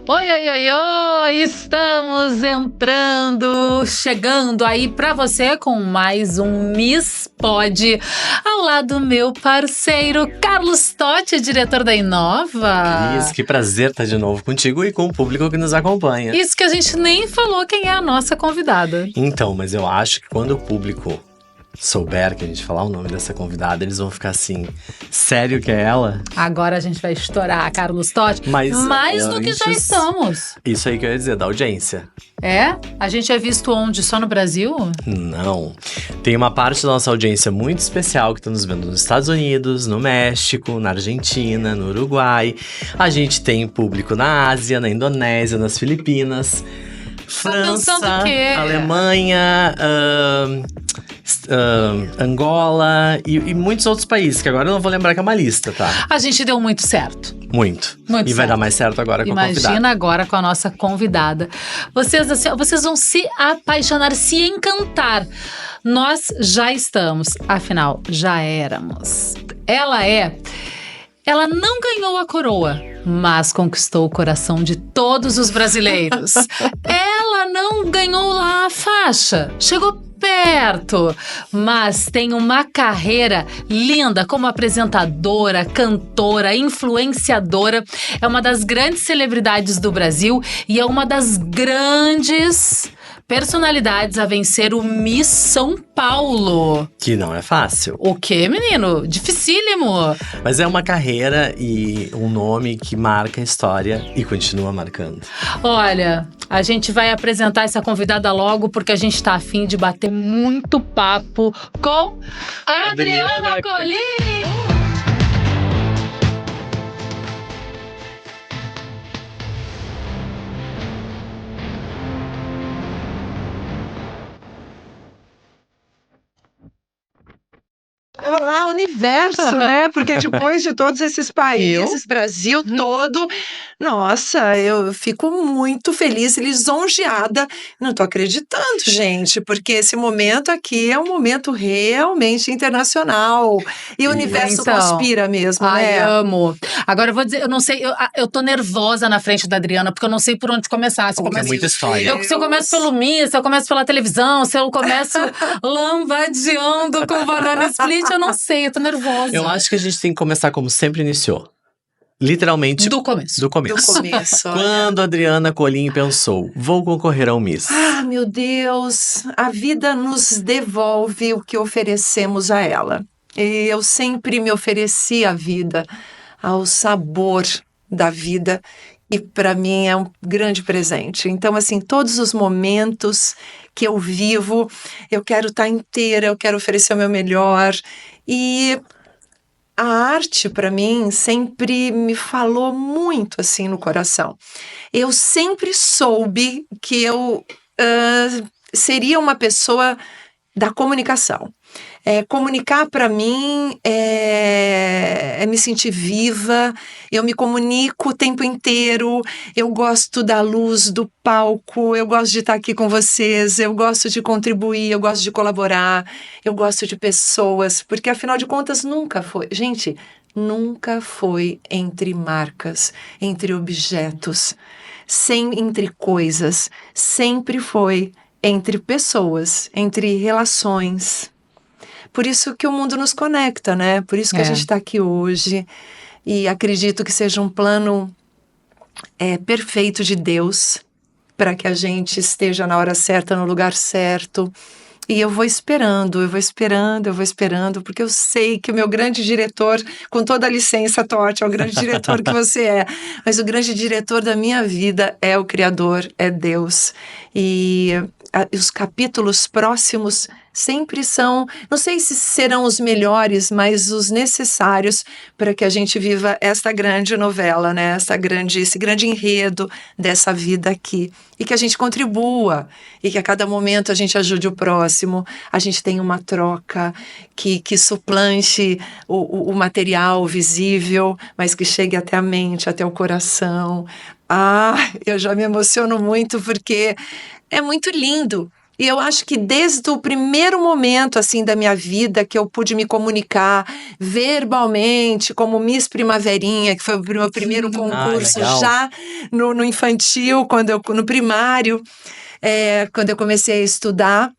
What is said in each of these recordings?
Oi, oi, oi, oi! Estamos chegando aí pra você com mais um Miss Pod, ao lado do meu parceiro Carlos Totti, diretor da Inova. Isso, que prazer estar de novo contigo e com o público que nos acompanha. Isso que a gente nem falou quem é a nossa convidada. Então, mas eu acho que quando o público souber que a gente falar o nome dessa convidada, eles vão ficar assim, sério que é ela? Agora a gente vai estourar, Carlos Totti, Mas mais do que já estamos. Isso aí que eu ia dizer, da audiência. É? A gente é visto onde? Só no Brasil? Não. Tem uma parte da nossa audiência muito especial que está nos vendo nos Estados Unidos, no México, na Argentina, no Uruguai. A gente tem público na Ásia, na Indonésia, nas Filipinas, França, Alemanha, Angola e muitos outros países, que agora eu não vou lembrar que é uma lista, tá? A gente deu muito certo. Muito. E certo. Vai dar mais certo agora com a convidada. Imagina agora com a nossa convidada. Vocês vão se apaixonar, se encantar. Nós já estamos, afinal, já éramos. Ela não ganhou a coroa, mas conquistou o coração de todos os brasileiros. Ela não ganhou lá a faixa, chegou perto, mas tem uma carreira linda como apresentadora, cantora, influenciadora. É uma das grandes celebridades do Brasil e é uma das grandes personalidades a vencer o Miss São Paulo. Que não é fácil. O quê, menino? Dificílimo. Mas é uma carreira e um nome que marca a história e continua marcando. Olha, a gente vai apresentar essa convidada logo porque a gente tá afim de bater muito papo com a Adriana Colini. Olá, universo, né? Porque depois de todos esses países, Brasil todo, nossa, eu fico muito feliz e lisonjeada. Não tô acreditando, gente, porque esse momento aqui é um momento realmente internacional. E o universo conspira mesmo, né? Amo. Agora eu vou dizer, eu não sei, eu tô nervosa na frente da Adriana, porque eu não sei por onde começar. Se É muita história. Se eu começo pelo Miss, se eu começo pela televisão, se eu começo lambadeando com Banana Split, eu não sei, eu tô nervosa. Eu acho que a gente tem que começar como sempre iniciou. Literalmente. Do começo. Quando a Adriana Colini pensou, vou concorrer ao Miss. Ah, meu Deus, a vida nos devolve o que oferecemos a ela. E eu sempre me ofereci à vida, ao sabor da vida. E para mim é um grande presente. Então, assim, todos os momentos que eu vivo, eu quero estar inteira, eu quero oferecer o meu melhor. E a arte, para mim, sempre me falou muito, assim, no coração. Eu sempre soube que eu seria uma pessoa da comunicação. Comunicar para mim é me sentir viva, eu me comunico o tempo inteiro, eu gosto da luz do palco, eu gosto de estar aqui com vocês, eu gosto de contribuir, eu gosto de colaborar, eu gosto de pessoas, porque afinal de contas nunca foi, gente, nunca foi entre marcas, entre objetos, entre coisas, sempre foi entre pessoas, entre relações. Por isso que o mundo nos conecta, né? Por isso que a gente está aqui hoje. E acredito que seja um plano perfeito de Deus para que a gente esteja na hora certa, no lugar certo. E eu vou esperando, porque eu sei que o meu grande diretor, com toda a licença, Totti, é o grande diretor que você é, mas o grande diretor da minha vida é o Criador, é Deus. E os capítulos próximos sempre são, não sei se serão os melhores, mas os necessários para que a gente viva esta grande novela, né? Esse grande enredo dessa vida aqui. E que a gente contribua, e que a cada momento a gente ajude o próximo, a gente tenha uma troca que suplante o material visível, mas que chegue até a mente, até o coração. Eu já me emociono muito porque é muito lindo E eu acho que desde o primeiro momento, assim, da minha vida, que eu pude me comunicar verbalmente, como Miss Primaverinha, que foi o meu primeiro concurso legal. já no infantil, no primário, quando eu comecei a estudar.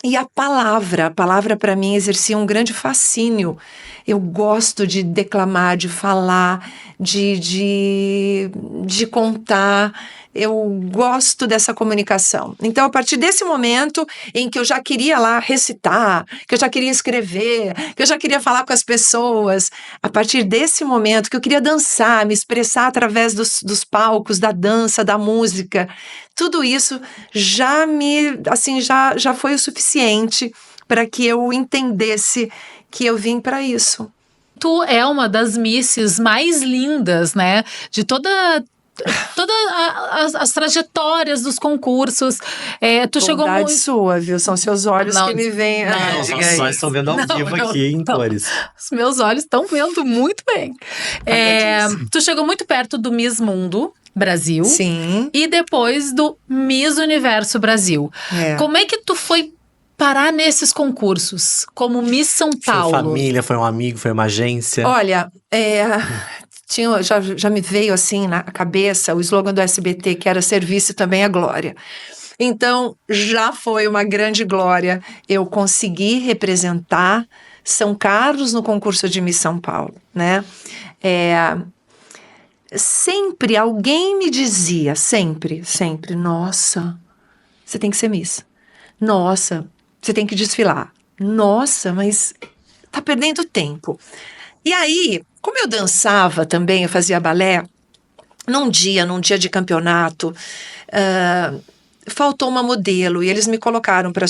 E a palavra para mim exercia um grande fascínio. Eu gosto de declamar, de falar, de contar. Eu gosto dessa comunicação. Então, a partir desse momento em que eu já queria lá recitar, que eu já queria escrever, que eu já queria falar com as pessoas, a partir desse momento que eu queria dançar, me expressar através dos palcos, da dança, da música, tudo isso já foi o suficiente para que eu entendesse que eu vim para isso. Tu é uma das misses mais lindas, né? De todas as trajetórias dos concursos. Tu chegou Bondade muito... sua, viu? São seus olhos que me veem. Os nossos olhos estão vendo ao vivo aqui em cores. Os meus olhos estão vendo muito bem. Tu chegou muito perto do Miss Mundo Brasil. Sim. E depois do Miss Universo Brasil. Como é que tu foi parar nesses concursos? Como Miss São Paulo? Foi família, foi um amigo, foi uma agência? Olha, já me veio assim na cabeça o slogan do SBT, que era serviço também é glória. Então, já foi uma grande glória eu conseguir representar São Carlos no concurso de Miss São Paulo, né? Sempre alguém me dizia, sempre, nossa, você tem que ser Miss. Nossa, você tem que desfilar. Nossa, mas tá perdendo tempo. E aí, como eu dançava também, eu fazia balé, num dia de campeonato, faltou uma modelo e eles me colocaram para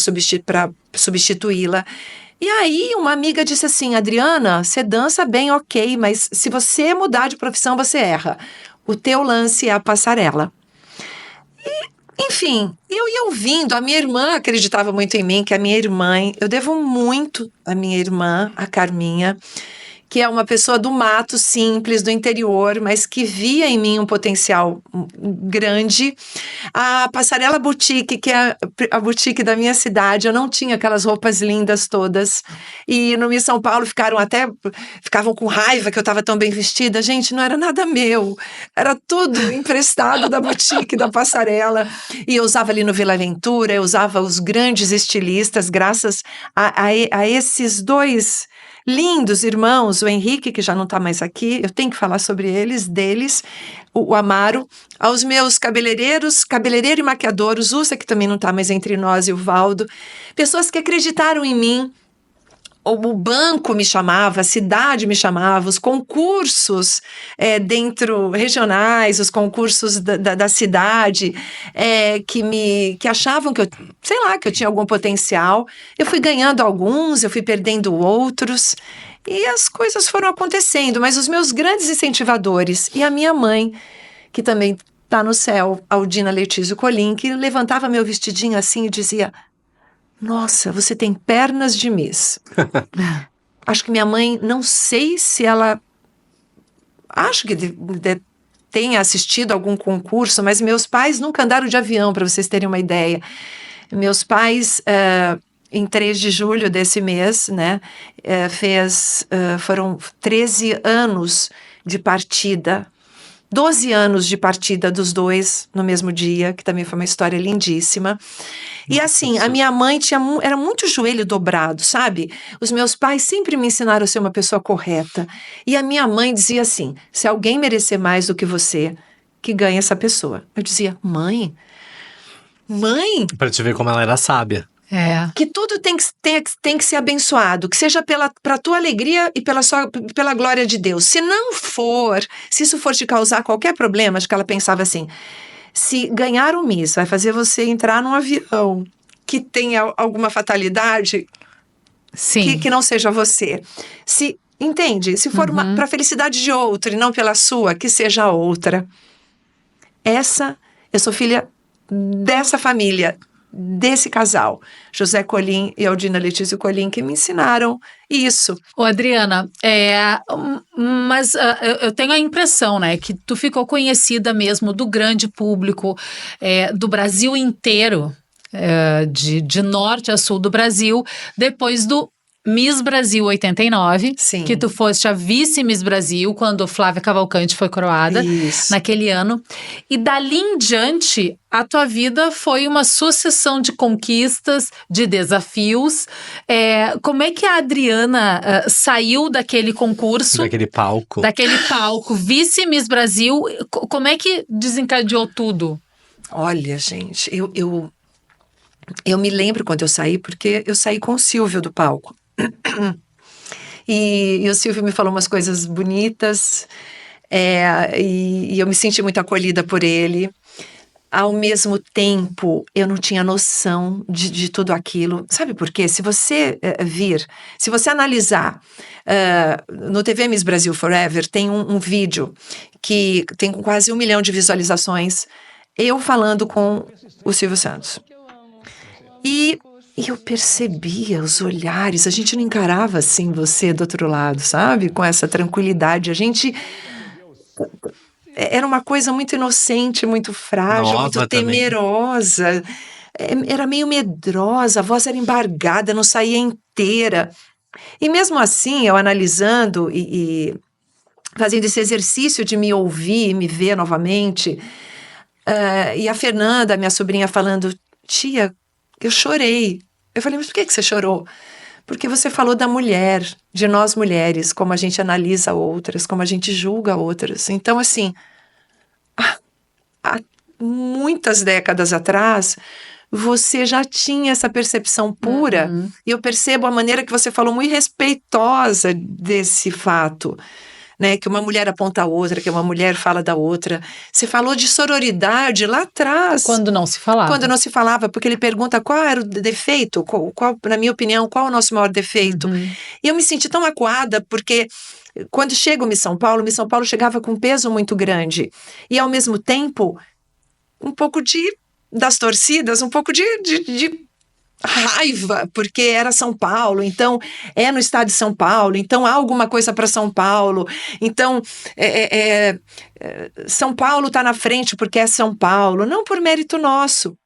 substituí-la. E aí uma amiga disse assim, Adriana, você dança bem, ok, mas se você mudar de profissão, você erra. O teu lance é a passarela. Enfim, eu ia ouvindo, a minha irmã acreditava muito em mim, que a minha irmã, eu devo muito à minha irmã, a Carminha, que é uma pessoa do mato, simples, do interior, mas que via em mim um potencial grande. A Passarela Boutique, que é a boutique da minha cidade, eu não tinha aquelas roupas lindas todas. E no Miss São Paulo ficavam com raiva que eu estava tão bem vestida. Gente, não era nada meu. Era tudo emprestado da boutique, da Passarela. E eu usava ali no Vila Aventura, eu usava os grandes estilistas, graças a esses dois lindos irmãos, o Henrique, que já não está mais aqui, eu tenho que falar sobre deles, o Amaro, aos meus cabeleireiro e maquiador, o Zusa, que também não está mais entre nós, e o Valdo, pessoas que acreditaram em mim. O banco me chamava, a cidade me chamava, os concursos regionais, os concursos da cidade, que achavam que eu tinha algum potencial. Eu fui ganhando alguns, eu fui perdendo outros, e as coisas foram acontecendo. Mas os meus grandes incentivadores, e a minha mãe, que também está no céu, Aldina Letísio Colim, que levantava meu vestidinho assim e dizia... Nossa, você tem pernas de Miss. Acho que minha mãe, não sei se ela... Acho que tenha assistido algum concurso, mas meus pais nunca andaram de avião, para vocês terem uma ideia. Meus pais, em 3 de julho desse mês, né, foram 13 anos de partida, 12 anos de partida dos dois no mesmo dia, que também foi uma história lindíssima. E assim, a minha mãe era muito joelho dobrado, sabe? Os meus pais sempre me ensinaram a ser uma pessoa correta. E a minha mãe dizia assim, se alguém merecer mais do que você, que ganhe essa pessoa. Eu dizia, mãe? Pra te ver como ela era sábia. Que tudo tem que ser abençoado, que seja pra tua alegria e pela glória de Deus. Se isso for te causar qualquer problema, acho que ela pensava assim, se ganhar um Miss vai fazer você entrar num avião que tenha alguma fatalidade, sim, que não seja você. Entende? Se for pra felicidade de outro e não pela sua, que seja outra. Eu sou filha dessa família, desse casal, José Colim e Aldina Letísio Colim, que me ensinaram isso. Ô, Adriana, mas eu tenho a impressão, né, que tu ficou conhecida mesmo do grande público, do Brasil inteiro, de norte a sul do Brasil, depois do Miss Brasil 89, Sim. que tu foste a vice-Miss Brasil, quando Flávia Cavalcante foi coroada naquele ano. E dali em diante, a tua vida foi uma sucessão de conquistas, de desafios. Como é que a Adriana saiu daquele concurso? Daquele palco, vice-Miss Brasil, como é que desencadeou tudo? Olha, gente, eu me lembro quando eu saí, porque eu saí com o Silvio do palco. E o Silvio me falou umas coisas bonitas, e eu me senti muito acolhida por ele. Ao mesmo tempo, eu não tinha noção de tudo aquilo. Sabe por quê? Se você se você analisar, no TV Miss Brasil Forever, tem um vídeo que tem quase 1 milhão de visualizações, eu falando com o Silvio Santos. E eu percebia os olhares, a gente não encarava assim você do outro lado, sabe? Com essa tranquilidade, a gente... Era uma coisa muito inocente, muito frágil, nova muito também. temerosa. Era meio medrosa, a voz era embargada, não saía inteira. E mesmo assim, eu analisando e fazendo esse exercício de me ouvir e me ver novamente, e a Fernanda, minha sobrinha, falando: tia, eu chorei. Eu falei: mas por que você chorou? Porque você falou da mulher, de nós mulheres, como a gente analisa outras, como a gente julga outras. Então, assim, há muitas décadas atrás, você já tinha essa percepção pura, e eu percebo a maneira que você falou, muito respeitosa desse fato, né? Que uma mulher aponta a outra, que uma mulher fala da outra. Você falou de sororidade lá atrás. Quando não se falava. Quando não se falava, porque ele pergunta qual era o defeito, qual, na minha opinião, qual é o nosso maior defeito. E eu me senti tão acuada, porque quando chega o Miss São Paulo chegava com um peso muito grande. E, ao mesmo tempo, um pouco das torcidas, um pouco de raiva, porque era São Paulo, então no estado de São Paulo, então há alguma coisa para São Paulo, então São Paulo está na frente porque é São Paulo, não por mérito nosso.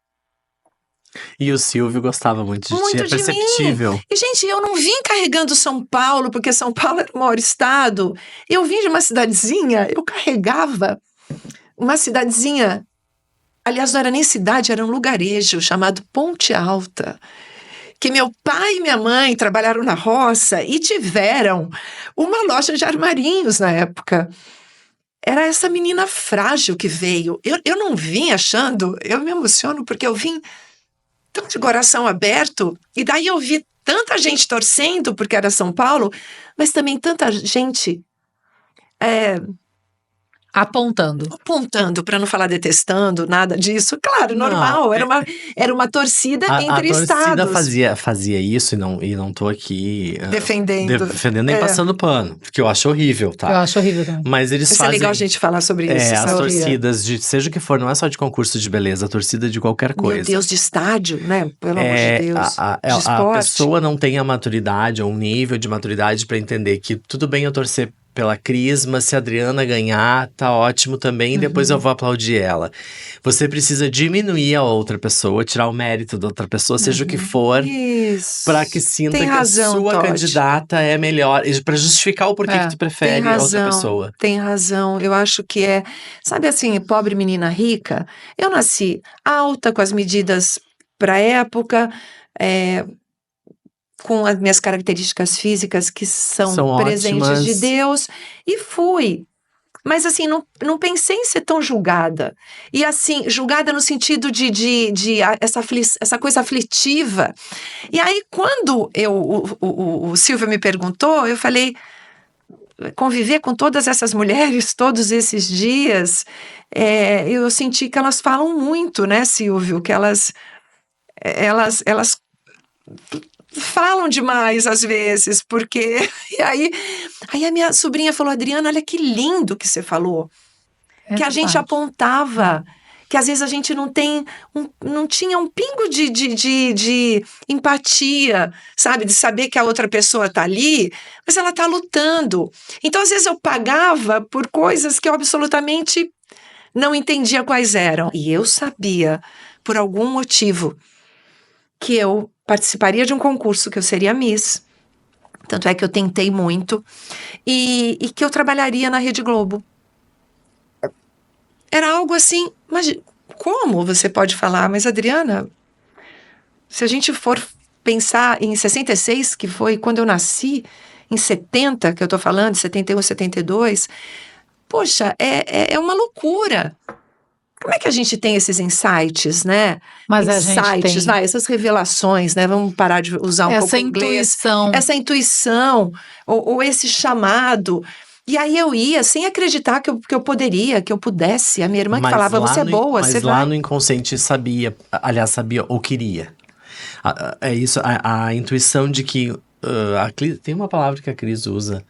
E o Silvio gostava muito de ti, é perceptível. Mim. E, gente, eu não vim carregando São Paulo, porque São Paulo era o maior estado. Eu vim de uma cidadezinha, eu carregava uma cidadezinha. Aliás, não era nem cidade, era um lugarejo chamado Ponte Alta, que meu pai e minha mãe trabalharam na roça e tiveram uma loja de armarinhos na época. Era essa menina frágil que veio. Eu não vim achando, eu me emociono porque eu vim tão de coração aberto, e daí eu vi tanta gente torcendo porque era São Paulo, mas também tanta gente... Apontando, para não falar detestando, nada disso. Claro, normal, era uma torcida entre estados. A torcida fazia isso, e não tô aqui defendendo nem passando pano, porque eu acho horrível, tá? Eu acho horrível também. Mas eles fazem... é legal a gente falar sobre isso. As torcidas, seja o que for, não é só de concurso de beleza, a torcida de qualquer coisa. Meu Deus, de estádio, né? Pelo amor de Deus. De esporte. A pessoa não tem a maturidade, ou um nível de maturidade para entender que tudo bem eu torcer pela Cris, mas se a Adriana ganhar, tá ótimo também, e depois eu vou aplaudir ela. Você precisa diminuir a outra pessoa, tirar o mérito da outra pessoa, seja o que for, para que sinta que a sua candidata é melhor, e para justificar o porquê que tu prefere a outra pessoa. Tem razão, eu acho que sabe assim, pobre menina rica, eu nasci alta, com as medidas pra época, com as minhas características físicas que são presentes ótimas. De Deus, e fui. Mas assim, não pensei em ser tão julgada. E assim, julgada no sentido de essa coisa aflitiva. E aí, quando o Silvio me perguntou, eu falei, conviver com todas essas mulheres, todos esses dias, eu senti que elas falam muito, né, Silvio? Que elas falam demais às vezes, porque... E aí a minha sobrinha falou, Adriana, olha que lindo que você falou. Que a gente apontava, que às vezes a gente não tinha um pingo de empatia, sabe? De saber que a outra pessoa tá ali, mas ela tá lutando. Então, às vezes eu pagava por coisas que eu absolutamente não entendia quais eram. E eu sabia, por algum motivo, que eu participaria de um concurso, que eu seria Miss. Tanto é que eu tentei muito. E que eu trabalharia na Rede Globo. Era algo assim, mas como você pode falar? Mas, Adriana, se a gente for pensar em 66, que foi quando eu nasci, em 70, que eu tô falando, 71, 72, poxa, é uma loucura. Como é que a gente tem esses insights, né? Mas a gente tem essas revelações, né? Vamos parar de usar um pouco inglês. Essa intuição, ou esse chamado. E aí eu ia sem acreditar que eu poderia, que eu pudesse. A minha irmã que falava, você é boa, você vai. Mas lá no inconsciente sabia ou queria. É isso, a intuição de que… tem uma palavra que a Cris usa.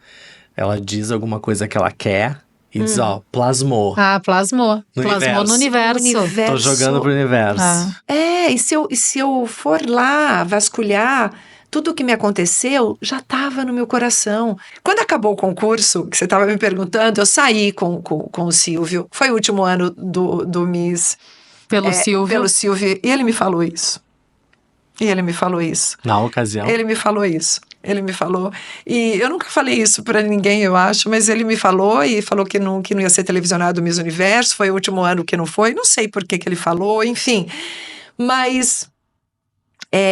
Ela diz alguma coisa que ela quer e diz, plasmou. Plasmou. Plasmou no universo. Tô jogando pro universo. E se eu for lá vasculhar… Tudo o que me aconteceu já estava no meu coração. Quando acabou o concurso, que você estava me perguntando, eu saí com o Silvio. Foi o último ano do Miss. Pelo Silvio. E ele me falou isso. Na ocasião? Ele me falou isso. E eu nunca falei isso para ninguém, eu acho, mas ele me falou e falou que não ia ser televisionado o Miss Universo. Foi o último ano que não foi. Não sei por que ele falou, enfim. Mas…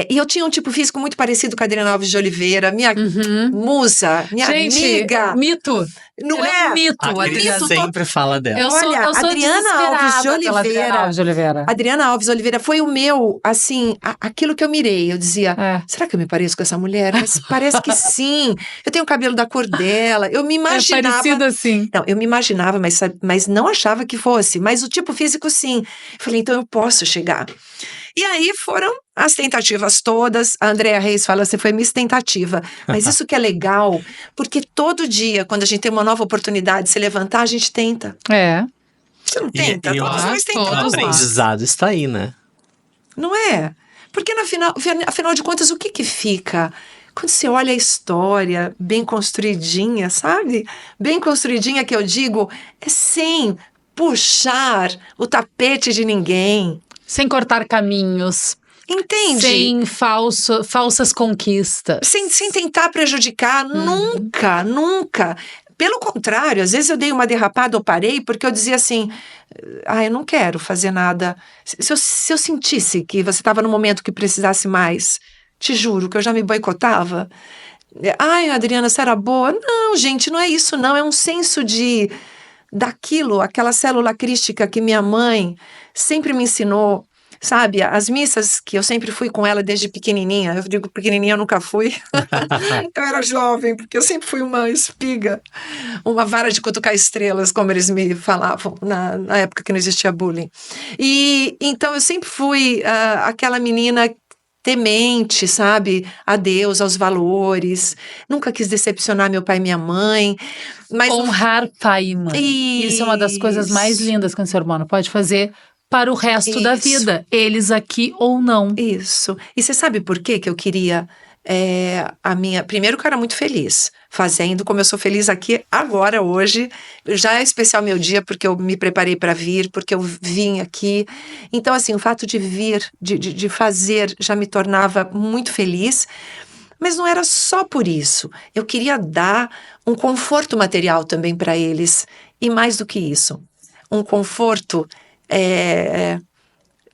e eu tinha um tipo físico muito parecido com a Adriana Alves de Oliveira, minha musa, minha amiga. Mito. Não é? Um mito, a Adriana sempre fala dela. Eu sou Adriana Alves de Oliveira. Adriana Alves de Oliveira foi o meu, assim, aquilo que eu mirei. Eu dizia, será que eu me pareço com essa mulher? Mas parece que sim. Eu tenho o cabelo da cor dela. Eu me imaginava. É parecido assim. Não, eu me imaginava, mas não achava que fosse. Mas o tipo físico, sim. Eu falei, então eu posso chegar. E aí foram as tentativas todas. A Andréa Reis fala, você foi Miss Tentativa. Mas isso que é legal, porque todo dia, quando a gente tem uma nova oportunidade de se levantar, a gente tenta. Você não tenta? Todos nós tentamos. O aprendizado está aí, né? Não é? Porque afinal de contas, o que fica? Quando você olha a história bem construidinha, sabe? Bem construidinha que eu digo, é sem puxar o tapete de ninguém. Sem cortar caminhos. Entende? Sem falsas conquistas. Sem tentar prejudicar. Nunca. Pelo contrário, às vezes eu dei uma derrapada ou parei porque eu dizia assim, eu não quero fazer nada. Se eu sentisse que você estava num momento que precisasse mais, te juro que eu já me boicotava. Adriana, você era boa? Não, gente, não é isso não. É um senso daquilo, aquela célula crística que minha mãe sempre me ensinou, sabe? As missas que eu sempre fui com ela desde pequenininha, eu digo pequenininha eu nunca fui, eu era jovem, porque eu sempre fui uma espiga, uma vara de cutucar estrelas, como eles me falavam na época que não existia bullying. E então eu sempre fui aquela menina temente, sabe, a Deus, aos valores, nunca quis decepcionar meu pai e minha mãe. Mas honrar pai e mãe. Isso é uma das coisas mais lindas que um ser humano pode fazer para o resto da vida, eles aqui ou não. Isso. E você sabe por quê que eu queria primeiro que eu era muito feliz fazendo, como eu sou feliz aqui agora, hoje, já é especial meu dia, porque eu me preparei para vir, porque eu vim aqui, então assim, o fato de vir, de fazer, já me tornava muito feliz, mas não era só por isso, eu queria dar um conforto material também para eles, e mais do que isso, um conforto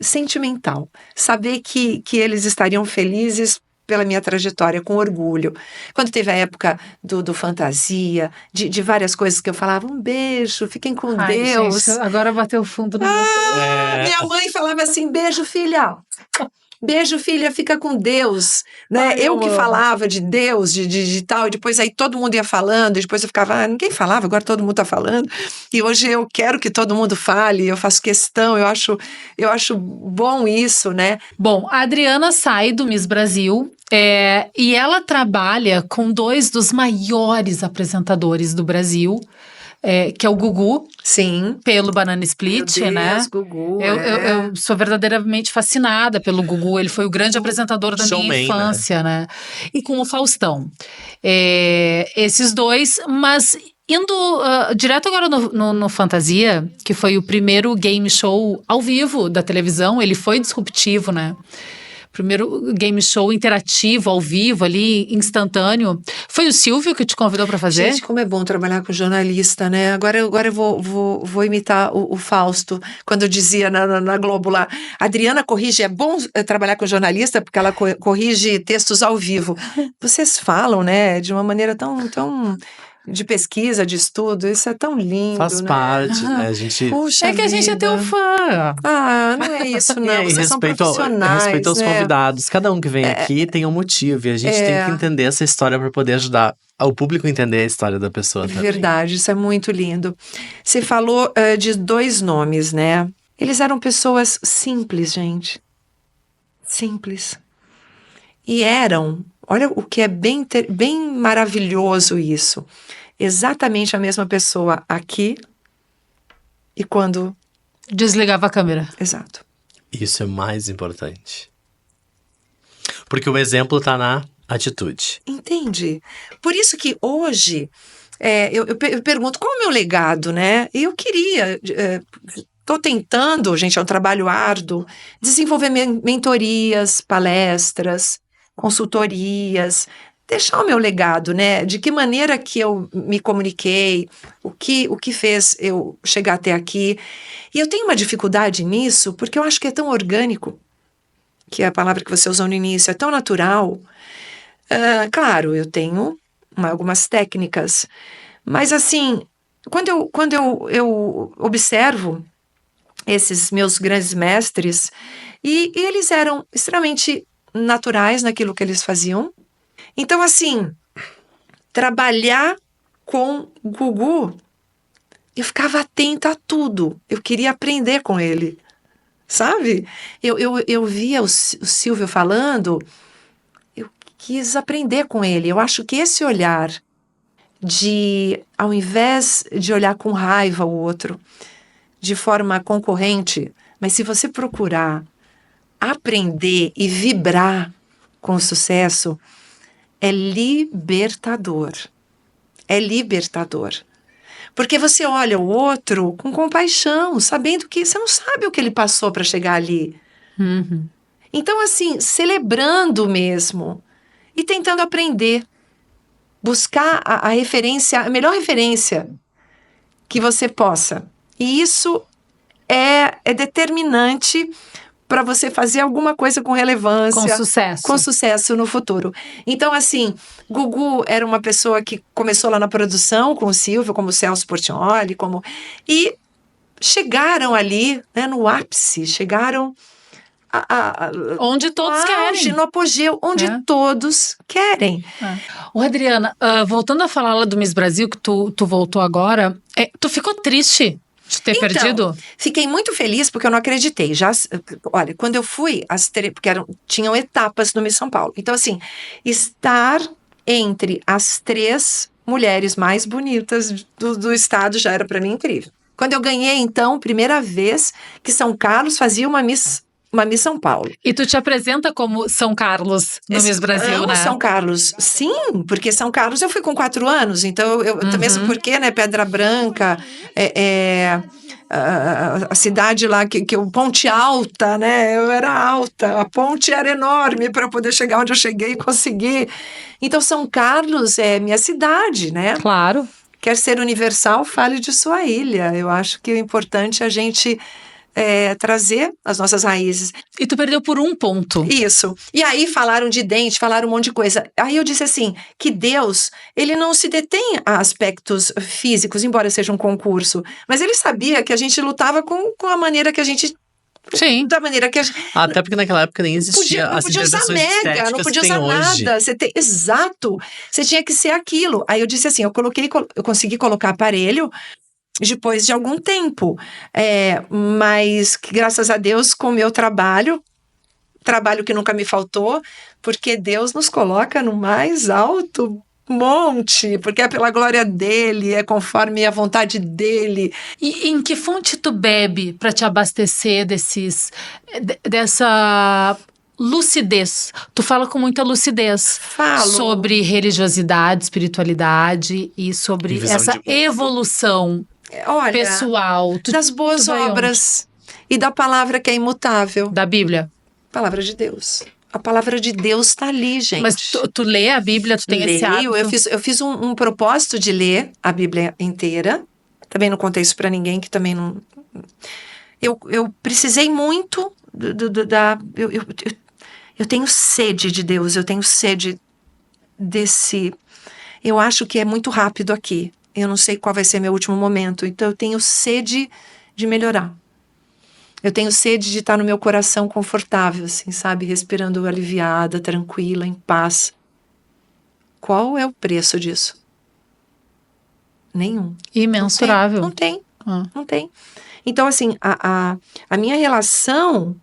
sentimental, saber que eles estariam felizes pela minha trajetória, com orgulho. Quando teve a época do fantasia, de várias coisas que eu falava, um beijo, fiquem com Deus. Gente, agora bateu fundo no meu... Minha mãe falava assim, beijo, filha. Beijo, filha, fica com Deus, né? Eu que falava de Deus, de tal, e depois aí todo mundo ia falando, e depois eu ficava, ninguém falava, agora todo mundo tá falando, e hoje eu quero que todo mundo fale, eu faço questão, eu acho bom isso, né? Bom, a Adriana sai do Miss Brasil, e ela trabalha com dois dos maiores apresentadores do Brasil, que é o Gugu. Sim. Pelo Banana Split, Meu Deus, né? Gugu, eu sou verdadeiramente fascinada pelo Gugu. Ele foi o grande apresentador da minha infância, né? E com o Faustão. Esses dois, mas indo direto agora no Fantasia, que foi o primeiro game show ao vivo da televisão, ele foi disruptivo, né? primeiro game show interativo, ao vivo, ali, instantâneo. Foi o Silvio que te convidou para fazer? Gente, como é bom trabalhar com jornalista, né? Agora eu vou imitar o Fausto, quando eu dizia na Globo lá, Adriana corrige, é bom trabalhar com jornalista, porque ela corrige textos ao vivo. Vocês falam, né, de uma maneira tão de pesquisa, de estudo, isso é tão lindo, Faz né? parte, né? A gente... Puxa É que a gente é vida. teu fã. Não é isso, E não. aí, Vocês são respeito profissionais, aos né? convidados. Cada um que vem aqui tem um motivo. E a gente tem que entender essa história para poder ajudar o público a entender a história da pessoa também. Verdade, isso é muito lindo. Você falou de 2 nomes, né? Eles eram pessoas simples, gente. Simples. E eram, olha o que é bem maravilhoso isso. Exatamente a mesma pessoa aqui e quando... Desligava a câmera. Exato. Isso é mais importante. Porque o exemplo tá na atitude. Entende? Por isso que hoje eu pergunto qual é o meu legado, né? E eu queria, estou tentando, gente, é um trabalho árduo, desenvolver mentorias, palestras, consultorias, deixar o meu legado, né? De que maneira que eu me comuniquei, o que fez eu chegar até aqui. E eu tenho uma dificuldade nisso, porque eu acho que é tão orgânico, que é a palavra que você usou no início, é tão natural. Claro, eu tenho algumas técnicas, mas assim, quando eu observo esses meus grandes mestres, e eles eram extremamente naturais naquilo que eles faziam. Então, assim, trabalhar com Gugu, eu ficava atenta a tudo, eu queria aprender com ele, sabe? Eu via o Silvio falando, eu quis aprender com ele. Eu acho que esse olhar ao invés de olhar com raiva o outro, de forma concorrente, mas se você procurar aprender e vibrar com o sucesso, é libertador. É libertador. Porque você olha o outro com compaixão, sabendo que você não sabe o que ele passou para chegar ali. Uhum. Então, assim, celebrando mesmo e tentando aprender. Buscar a referência, a melhor referência que você possa. E isso é determinante para você fazer alguma coisa com relevância. Com sucesso. Com sucesso no futuro. Então, assim, Gugu era uma pessoa que começou lá na produção com o Silvio, como o Celso Portiolli, e chegaram ali, né, no ápice, chegaram onde todos querem. No apogeu, onde todos querem. Ô, Adriana, voltando a falar lá do Miss Brasil, que tu voltou agora, tu ficou triste de ter perdido? Fiquei muito feliz porque eu não acreditei. Olha, quando eu fui, porque tinham etapas no Miss São Paulo. Então, assim, estar entre as 3 mulheres mais bonitas do estado já era para mim incrível. Quando eu ganhei, então, primeira vez que São Carlos fazia uma Miss São Paulo. E tu te apresenta como São Carlos no Miss Brasil, né? São Carlos, sim, porque São Carlos eu fui com 4 anos, então eu mesmo porque, né, Pedra Branca, a cidade lá, Ponte Alta, né, eu era alta, a ponte era enorme para poder chegar onde eu cheguei e conseguir. Então São Carlos é minha cidade, né? Claro. Quer ser universal, fale de sua ilha. Eu acho que o importante é a gente trazer as nossas raízes. E tu perdeu por 1 ponto. Isso. E aí falaram de dente, falaram um monte de coisa. Aí eu disse assim, que Deus, ele não se detém a aspectos físicos, embora seja um concurso. Mas ele sabia que a gente lutava com a maneira que a gente... Sim. Da maneira que a gente... Até porque naquela época nem existia as intervenções estéticas não podia que tem usar hoje. nada. Exato. Você tinha que ser aquilo. Aí eu disse assim, eu consegui colocar aparelho depois de algum tempo, mas que, graças a Deus, com o meu trabalho que nunca me faltou, porque Deus nos coloca no mais alto monte, porque é pela glória dele, é conforme a vontade dele. E em que fonte tu bebe para te abastecer dessa lucidez? Tu fala com muita lucidez. Falo. Sobre religiosidade, espiritualidade e sobre essa evolução pessoal. Das boas obras e da palavra que é imutável. Da Bíblia. Palavra de Deus. A palavra de Deus está ali, gente. Mas tu lê a Bíblia, tu tem esse hábito? Eu fiz um propósito de ler a Bíblia inteira. Também não contei isso para ninguém, que também não... Eu precisei muito eu tenho sede de Deus, eu tenho sede desse... Eu acho que é muito rápido aqui. Eu não sei qual vai ser meu último momento. Então, eu tenho sede de melhorar. Eu tenho sede de estar no meu coração confortável, assim, sabe? Respirando aliviada, tranquila, em paz. Qual é o preço disso? Nenhum. Imensurável. Não tem. Não tem. Então, assim, a minha relação,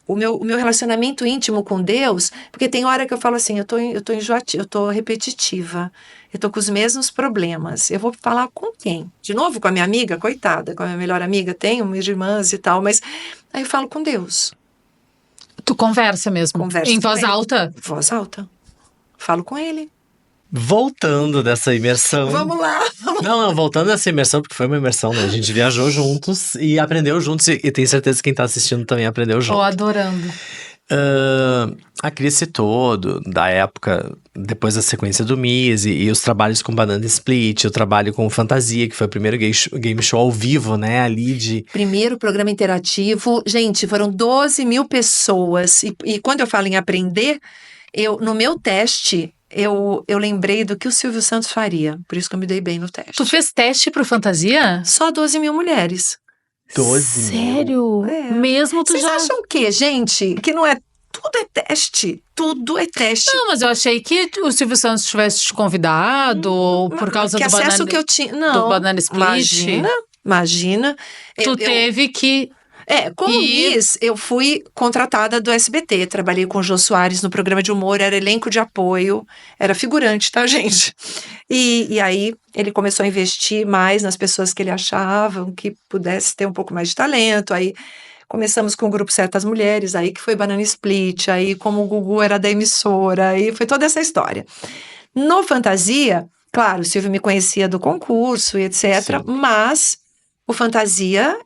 o meu relacionamento íntimo com Deus, porque tem hora que eu falo assim, eu tô enjoativa, eu tô repetitiva, eu tô com os mesmos problemas. Eu vou falar com quem? De novo com a minha amiga? Coitada, com a minha melhor amiga, tenho minhas irmãs e tal, mas aí eu falo com Deus. Tu conversa mesmo? Converso em com voz ele. alta? Em voz alta. Falo com ele. Voltando dessa imersão. Vamos lá. Não, voltando dessa imersão, porque foi uma imersão, né? A gente viajou juntos e aprendeu juntos, e tenho certeza que quem tá assistindo também aprendeu junto. Tô adorando. A Cris citou da época, depois da sequência do Miss, e os trabalhos com Banana Split, o trabalho com Fantasia, que foi o primeiro game show ao vivo, né? Ali de... Primeiro programa interativo. Gente, foram 12 mil pessoas. E quando eu falo em aprender, no meu teste... Eu lembrei do que o Silvio Santos faria. Por isso que eu me dei bem no teste. Tu fez teste pro Fantasia? Só 12 mil mulheres. 12 mil. Sério? É. Mesmo tu Vocês já... acham o quê, gente? Que não é... Tudo é teste. Tudo é teste. Não, mas eu achei que o Silvio Santos tivesse te convidado por causa que do acesso Banana... que eu tinha... Não. do Banana Split. Imagina. Tu teve que... Como Miss, eu fui contratada do SBT. Trabalhei com o Jô Soares no programa de humor, era elenco de apoio, era figurante, tá, gente? E aí ele começou a investir mais nas pessoas que ele achava que pudesse ter um pouco mais de talento. Aí começamos com o grupo Certas Mulheres, aí que foi Banana Split, aí como o Gugu era da emissora, aí foi toda essa história. No Fantasia, claro, o Silvio me conhecia do concurso e etc., Sim. mas... O Fantasia,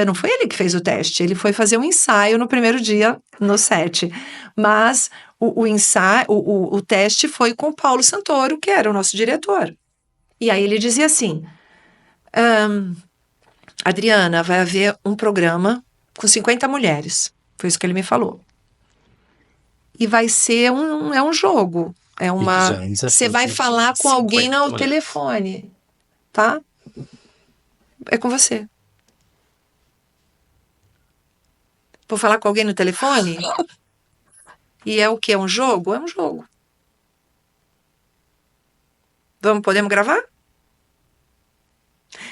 não foi ele que fez o teste, ele foi fazer um ensaio no primeiro dia no set. Mas o ensaio, o teste foi com o Paulo Santoro, que era o nosso diretor. E aí ele dizia assim, Adriana, vai haver um programa com 50 mulheres. Foi isso que ele me falou. E vai ser um jogo. Você vai falar com alguém no telefone, tá? É com você. Vou falar com alguém no telefone? E é o quê? É um jogo? É um jogo. Podemos gravar?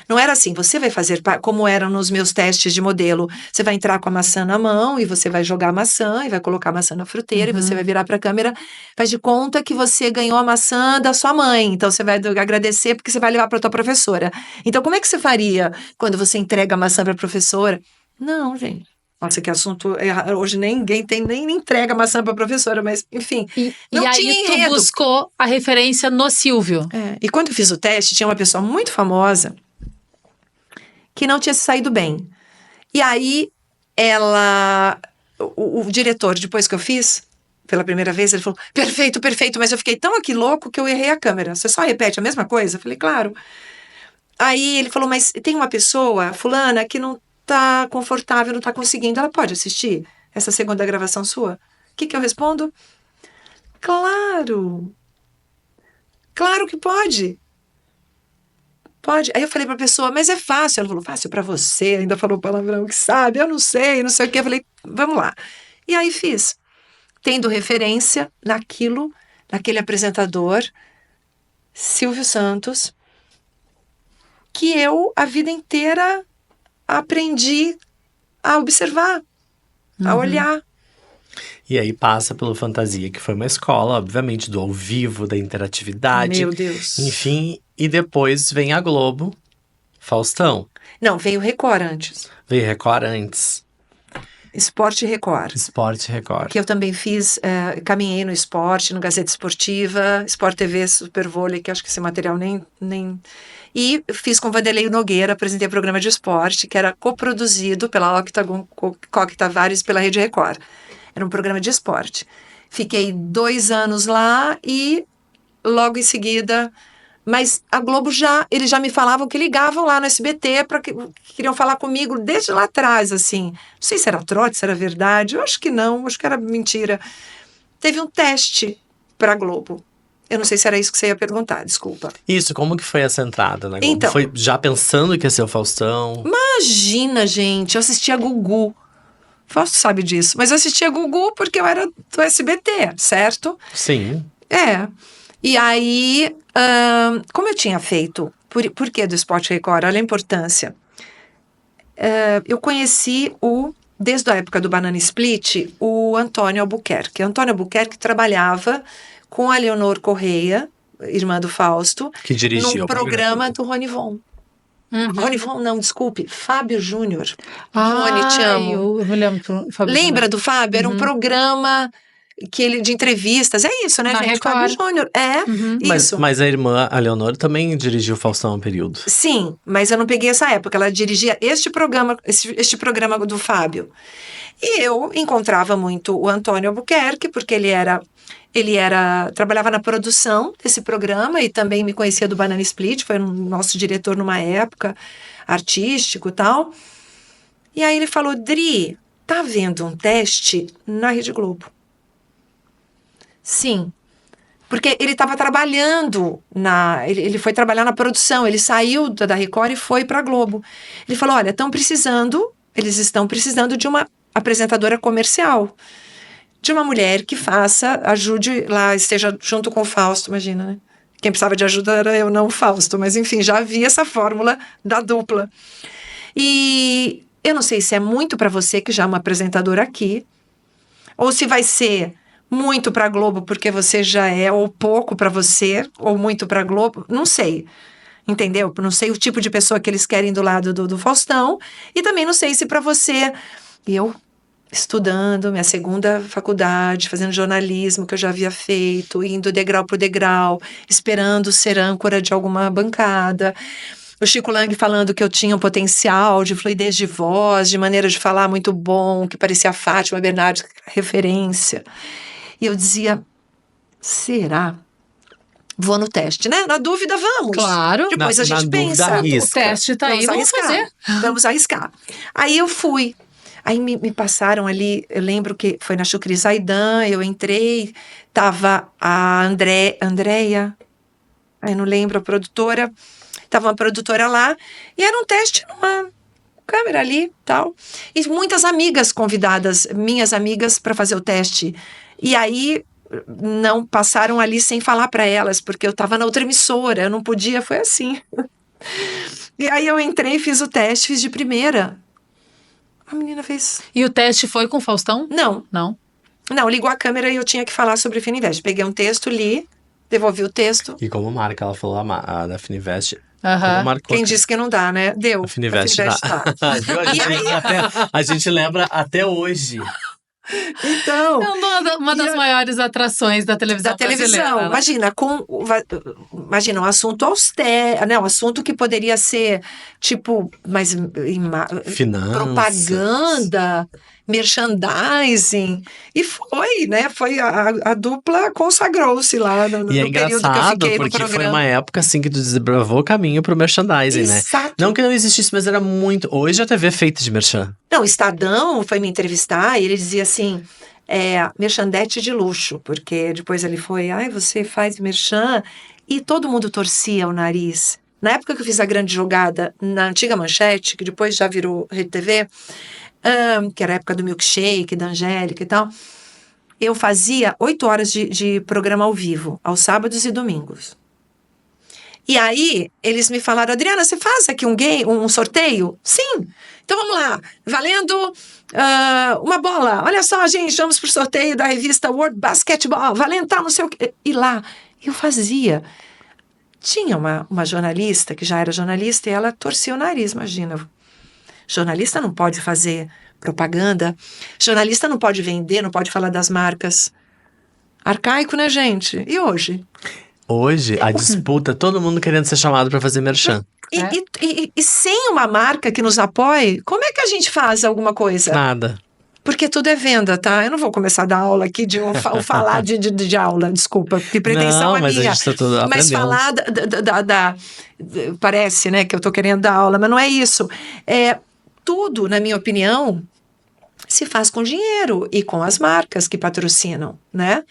Não era assim, você vai fazer como eram nos meus testes de modelo. Você vai entrar com a maçã na mão e você vai jogar a maçã e vai colocar a maçã na fruteira e você vai virar para a câmera, faz de conta que você ganhou a maçã da sua mãe. Então você vai agradecer porque você vai levar para tua professora. Então como é que você faria quando você entrega a maçã para a professora? Não, gente. Nossa, que assunto. Hoje ninguém nem entrega maçã para a professora, mas enfim. Não tinha enredo. Tu buscou a referência no Silvio. E quando eu fiz o teste, tinha uma pessoa muito famosa que não tinha se saído bem. E aí, o diretor, depois que eu fiz, pela primeira vez, ele falou, perfeito, mas eu fiquei tão aqui louco que eu errei a câmera. Você só repete a mesma coisa? Eu falei, claro. Aí ele falou, mas tem uma pessoa, fulana, que não tá confortável, não tá conseguindo. Ela pode assistir essa segunda gravação sua? O que eu respondo? Claro. Claro que pode. Pode. Aí eu falei pra pessoa, mas é fácil. Ela falou, fácil pra você. Ainda falou palavrão que sabe, eu não sei o que. Eu falei, vamos lá. E aí fiz. Tendo referência naquele apresentador, Silvio Santos, que eu, a vida inteira, aprendi a observar, a olhar. E aí passa pelo Fantasia, que foi uma escola, obviamente, do ao vivo, da interatividade. Meu Deus. Enfim, e depois vem a Globo, Faustão. Não, veio Record antes. Veio Record antes. Esporte Record. Esporte Record. Que eu também fiz, caminhei no esporte, no Gazeta Esportiva, Sport TV, Super Vôlei, que acho que esse material nem... E fiz com Vanderlei Nogueira, apresentei programa de esporte, que era coproduzido pela Octagon Coque Tavares e pela Rede Record. Era um programa de esporte. Fiquei 2 anos lá e logo em seguida... Mas a Globo eles já me falavam que ligavam lá no SBT para que queriam falar comigo desde lá atrás, assim. Não sei se era trote, se era verdade. Eu acho que não, acho que era mentira. Teve um teste para a Globo. Eu não sei se era isso que você ia perguntar, desculpa. Isso, como que foi essa entrada na Globo? Então, foi já pensando que ia ser o Faustão? Imagina, gente, eu assistia Gugu. Fausto sabe disso, mas eu assistia Gugu porque eu era do SBT, certo? Sim. E aí, como eu tinha feito, por que do Sport Record? Olha a importância. Eu conheci desde a época do Banana Split, o Antônio Albuquerque. Antônio Albuquerque trabalhava com a Leonor Correia, irmã do Fausto, que dirigia num programa do Rony Von. Rony Von, não, desculpe, Fábio Júnior. Rony, te amo. Eu me lembro do Fábio. Lembra do Fábio? Era um programa de entrevistas. É isso, né, Na gente? Record. Fábio Júnior. Isso. Mas a irmã, a Leonor, também dirigiu o Faustão um período. Sim, mas eu não peguei essa época. Ela dirigia este programa do Fábio. E eu encontrava muito o Antônio Albuquerque, porque ele trabalhava na produção desse programa e também me conhecia do Banana Split, foi nosso diretor numa época, artístico e tal. E aí ele falou, Dri, tá havendo um teste na Rede Globo. Sim, porque ele estava trabalhando ele foi trabalhar na produção, ele saiu da Record e foi para a Globo. Ele falou, olha, eles estão precisando de uma apresentadora comercial, de uma mulher que ajude lá, esteja junto com o Fausto, imagina, né? Quem precisava de ajuda era eu, não o Fausto, mas enfim, já havia essa fórmula da dupla. E eu não sei se é muito para você, que já é uma apresentadora aqui, ou se vai ser muito para a Globo porque você já é, ou pouco para você, ou muito para a Globo, não sei. Entendeu? Não sei o tipo de pessoa que eles querem do lado do Faustão, e também não sei se para você... Eu estudando minha segunda faculdade, fazendo jornalismo que eu já havia feito, indo degrau por degrau, esperando ser âncora de alguma bancada. O Chico Lang falando que eu tinha um potencial de fluidez de voz, de maneira de falar muito bom, que parecia a Fátima Bernardes, referência. E eu dizia, será? Vou no teste, né? Na dúvida, vamos. Claro. Depois a gente pensa. Arrisca. O teste tá aí, vamos fazer. Vamos arriscar. Aí eu fui. Aí me passaram ali, eu lembro que foi na Chucri Zaidan, eu entrei, tava a Andréia, aí não lembro, a produtora, tava uma produtora lá, e era um teste numa câmera ali, tal, e muitas amigas convidadas, minhas amigas, para fazer o teste, e aí não passaram ali sem falar para elas, porque eu tava na outra emissora, eu não podia, foi assim. E aí eu entrei, fiz o teste, fiz de primeira. A menina fez... E o teste foi com o Faustão? Não. Não? Não, ligou a câmera e eu tinha que falar sobre Fininvest. Peguei um texto, li, devolvi o texto. E como marca, ela falou a da Fininvest. Quem disse que não dá, né? Deu. A Fininvest dá. A gente lembra até hoje. Então... É uma das maiores atrações da televisão brasileira. Né? Imagina, um assunto austero, né? Um assunto que poderia ser, tipo, mais... Finanças. Propaganda, merchandising. E foi, né? A dupla consagrou-se lá no período que eu fiquei no programa. E é engraçado, porque foi uma época, assim, que tu desbravou o caminho pro merchandising, Exato. né? Não que não existisse, mas era muito... Hoje a TV é feita de merchan. Não, o Estadão foi me entrevistar e ele dizia assim... merchandete de luxo, porque depois ele foi, você faz merchan, e todo mundo torcia o nariz. Na época que eu fiz a grande jogada na antiga Manchete, que depois já virou Rede TV, que era a época do Milkshake, da Angélica e tal, eu fazia 8 horas de programa ao vivo, aos sábados e domingos. E aí, eles me falaram, Adriana, você faz aqui um sorteio? Sim! Então vamos lá, valendo uma bola. Olha só, gente, vamos pro sorteio da revista World Basketball, valendo tal, não sei o quê. E lá, eu fazia. Tinha uma jornalista, que já era jornalista, e ela torcia o nariz, imagina. Jornalista não pode fazer propaganda, jornalista não pode vender, não pode falar das marcas. Arcaico, né, gente? E hoje? Hoje, a disputa, todo mundo querendo ser chamado para fazer merchan. E sem uma marca que nos apoie, como é que a gente faz alguma coisa? Nada. Porque tudo é venda, tá? Eu não vou começar a dar aula aqui falar de aula, desculpa, que pretensão Não, é mas minha. a gente tá tudo aprendendo. Mas falar parece, né, que eu tô querendo dar aula, mas não é isso. Tudo, na minha opinião, se faz com dinheiro e com as marcas que patrocinam, né?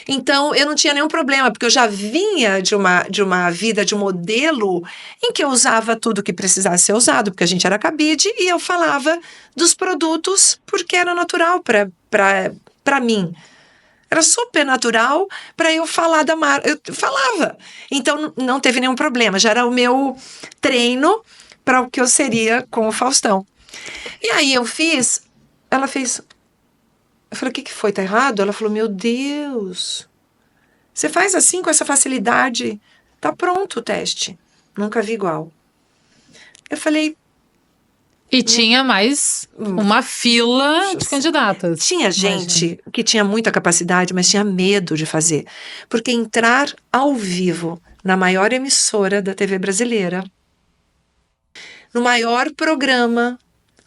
Então, eu não tinha nenhum problema, porque eu já vinha de uma vida, de um modelo em que eu usava tudo que precisasse ser usado, porque a gente era cabide, e eu falava dos produtos porque era natural para mim. Era super natural para eu falar da marca. Eu falava. Então, não teve nenhum problema. Já era o meu treino para o que eu seria com o Faustão. E aí eu fiz... Ela fez... Eu falei, o que foi? Tá errado? Ela falou, meu Deus, você faz assim com essa facilidade? Tá pronto o teste. Nunca vi igual. Eu falei... E tinha mais uma fila de candidatas. Tinha gente que tinha muita capacidade, mas tinha medo de fazer. Porque entrar ao vivo na maior emissora da TV brasileira, no maior programa,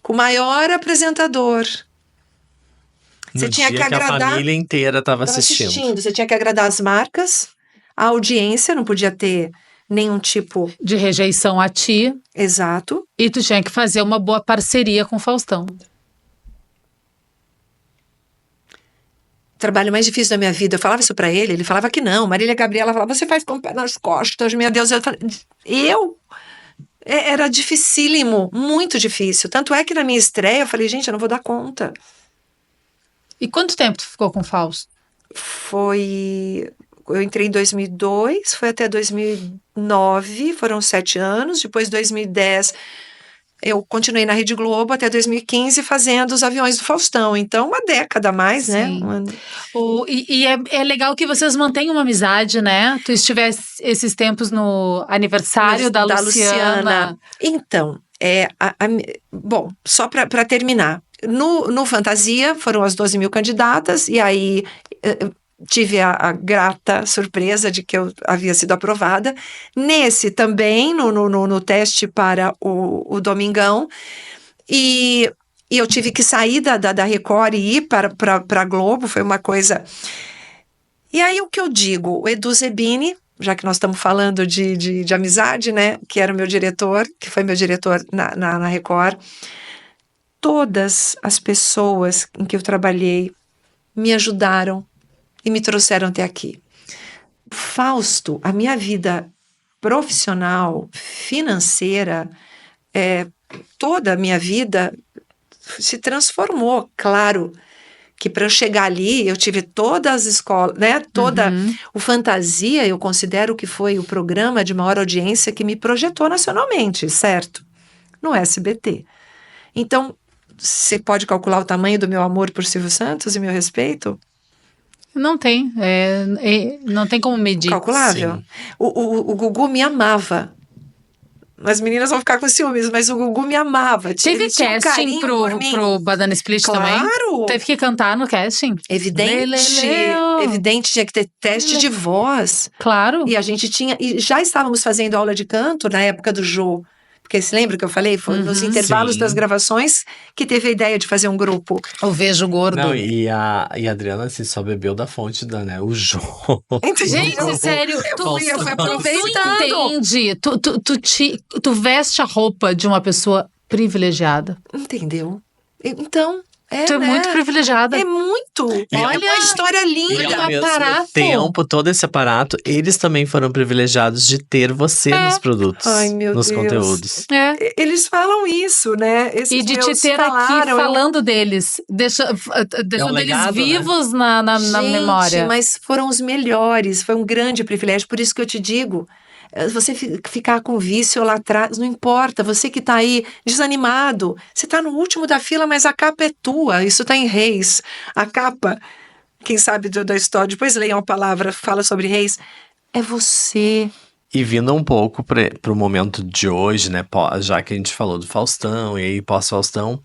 com o maior apresentador. Você tinha que agradar. A família inteira estava assistindo. Você tinha que agradar as marcas, a audiência, não podia ter nenhum tipo de rejeição a ti. Exato. E tu tinha que fazer uma boa parceria com o Faustão. Trabalho mais difícil da minha vida. Eu falava isso pra ele falava que não. Marília Gabriela falava, você faz com o pé nas costas, meu Deus. Eu falei, era dificílimo, muito difícil. Tanto é que na minha estreia eu falei, gente, eu não vou dar conta. E quanto tempo tu ficou com o Fausto? Eu entrei em 2002, foi até 2009, foram 7 anos. Depois, 2010, eu continuei na Rede Globo até 2015 fazendo os aviões do Faustão. Então, uma década a mais, né? E é legal que vocês mantenham uma amizade, né? Tu estivesse esses tempos no aniversário da Luciana. Então, bom, só para terminar. No Fantasia, foram as 12 mil candidatas, e aí tive a grata surpresa de que eu havia sido aprovada. Nesse também, no teste para o Domingão, e eu tive que sair da Record e ir para a Globo, foi uma coisa... E aí o que eu digo, o Edu Zebini, já que nós estamos falando de amizade, né, que era o meu diretor, que foi meu diretor na Record, todas as pessoas em que eu trabalhei me ajudaram e me trouxeram até aqui. Fausto, a minha vida profissional, financeira, toda a minha vida se transformou. Claro que para eu chegar ali, eu tive todas as escolas, né? O Fantasia, eu considero que foi o programa de maior audiência que me projetou nacionalmente, certo? No SBT. Então, você pode calcular o tamanho do meu amor por Silvio Santos e meu respeito? Não tem. Não tem como medir. Calculável. O Gugu me amava. As meninas vão ficar com ciúmes, mas o Gugu me amava. Teve casting pro Banana Split também? Claro! Teve que cantar no casting? Evidente, tinha que ter teste de voz. Claro. E a gente tinha... E já estávamos fazendo aula de canto na época do Jô. Porque você lembra que eu falei? Foi nos intervalos das gravações que teve a ideia de fazer um grupo. O Vejo Gordo. Não, e a Adriana assim, só bebeu da fonte o Jô. Gente, sério, eu fui aproveitando. Entende? Tu veste a roupa de uma pessoa privilegiada. Entendeu? Então... Tu é muito privilegiada. É muito. Olha, uma história linda. Aparato. Tempo, todo esse aparato, eles também foram privilegiados de ter você nos produtos. Ai, meu nos Deus. Conteúdos. Eles falam isso, né? E de te ter aqui falando deles, deixando eles vivos na memória. Mas foram os melhores, foi um grande privilégio. Por isso que eu te digo, você ficar com vício lá atrás, não importa, você que tá aí desanimado, você tá no último da fila, mas a capa é tua, isso tá em Reis, a capa, quem sabe da história, depois leiam a palavra, fala sobre Reis, é você. E vindo um pouco pro momento de hoje, né, já que a gente falou do Faustão, e aí pós-Faustão,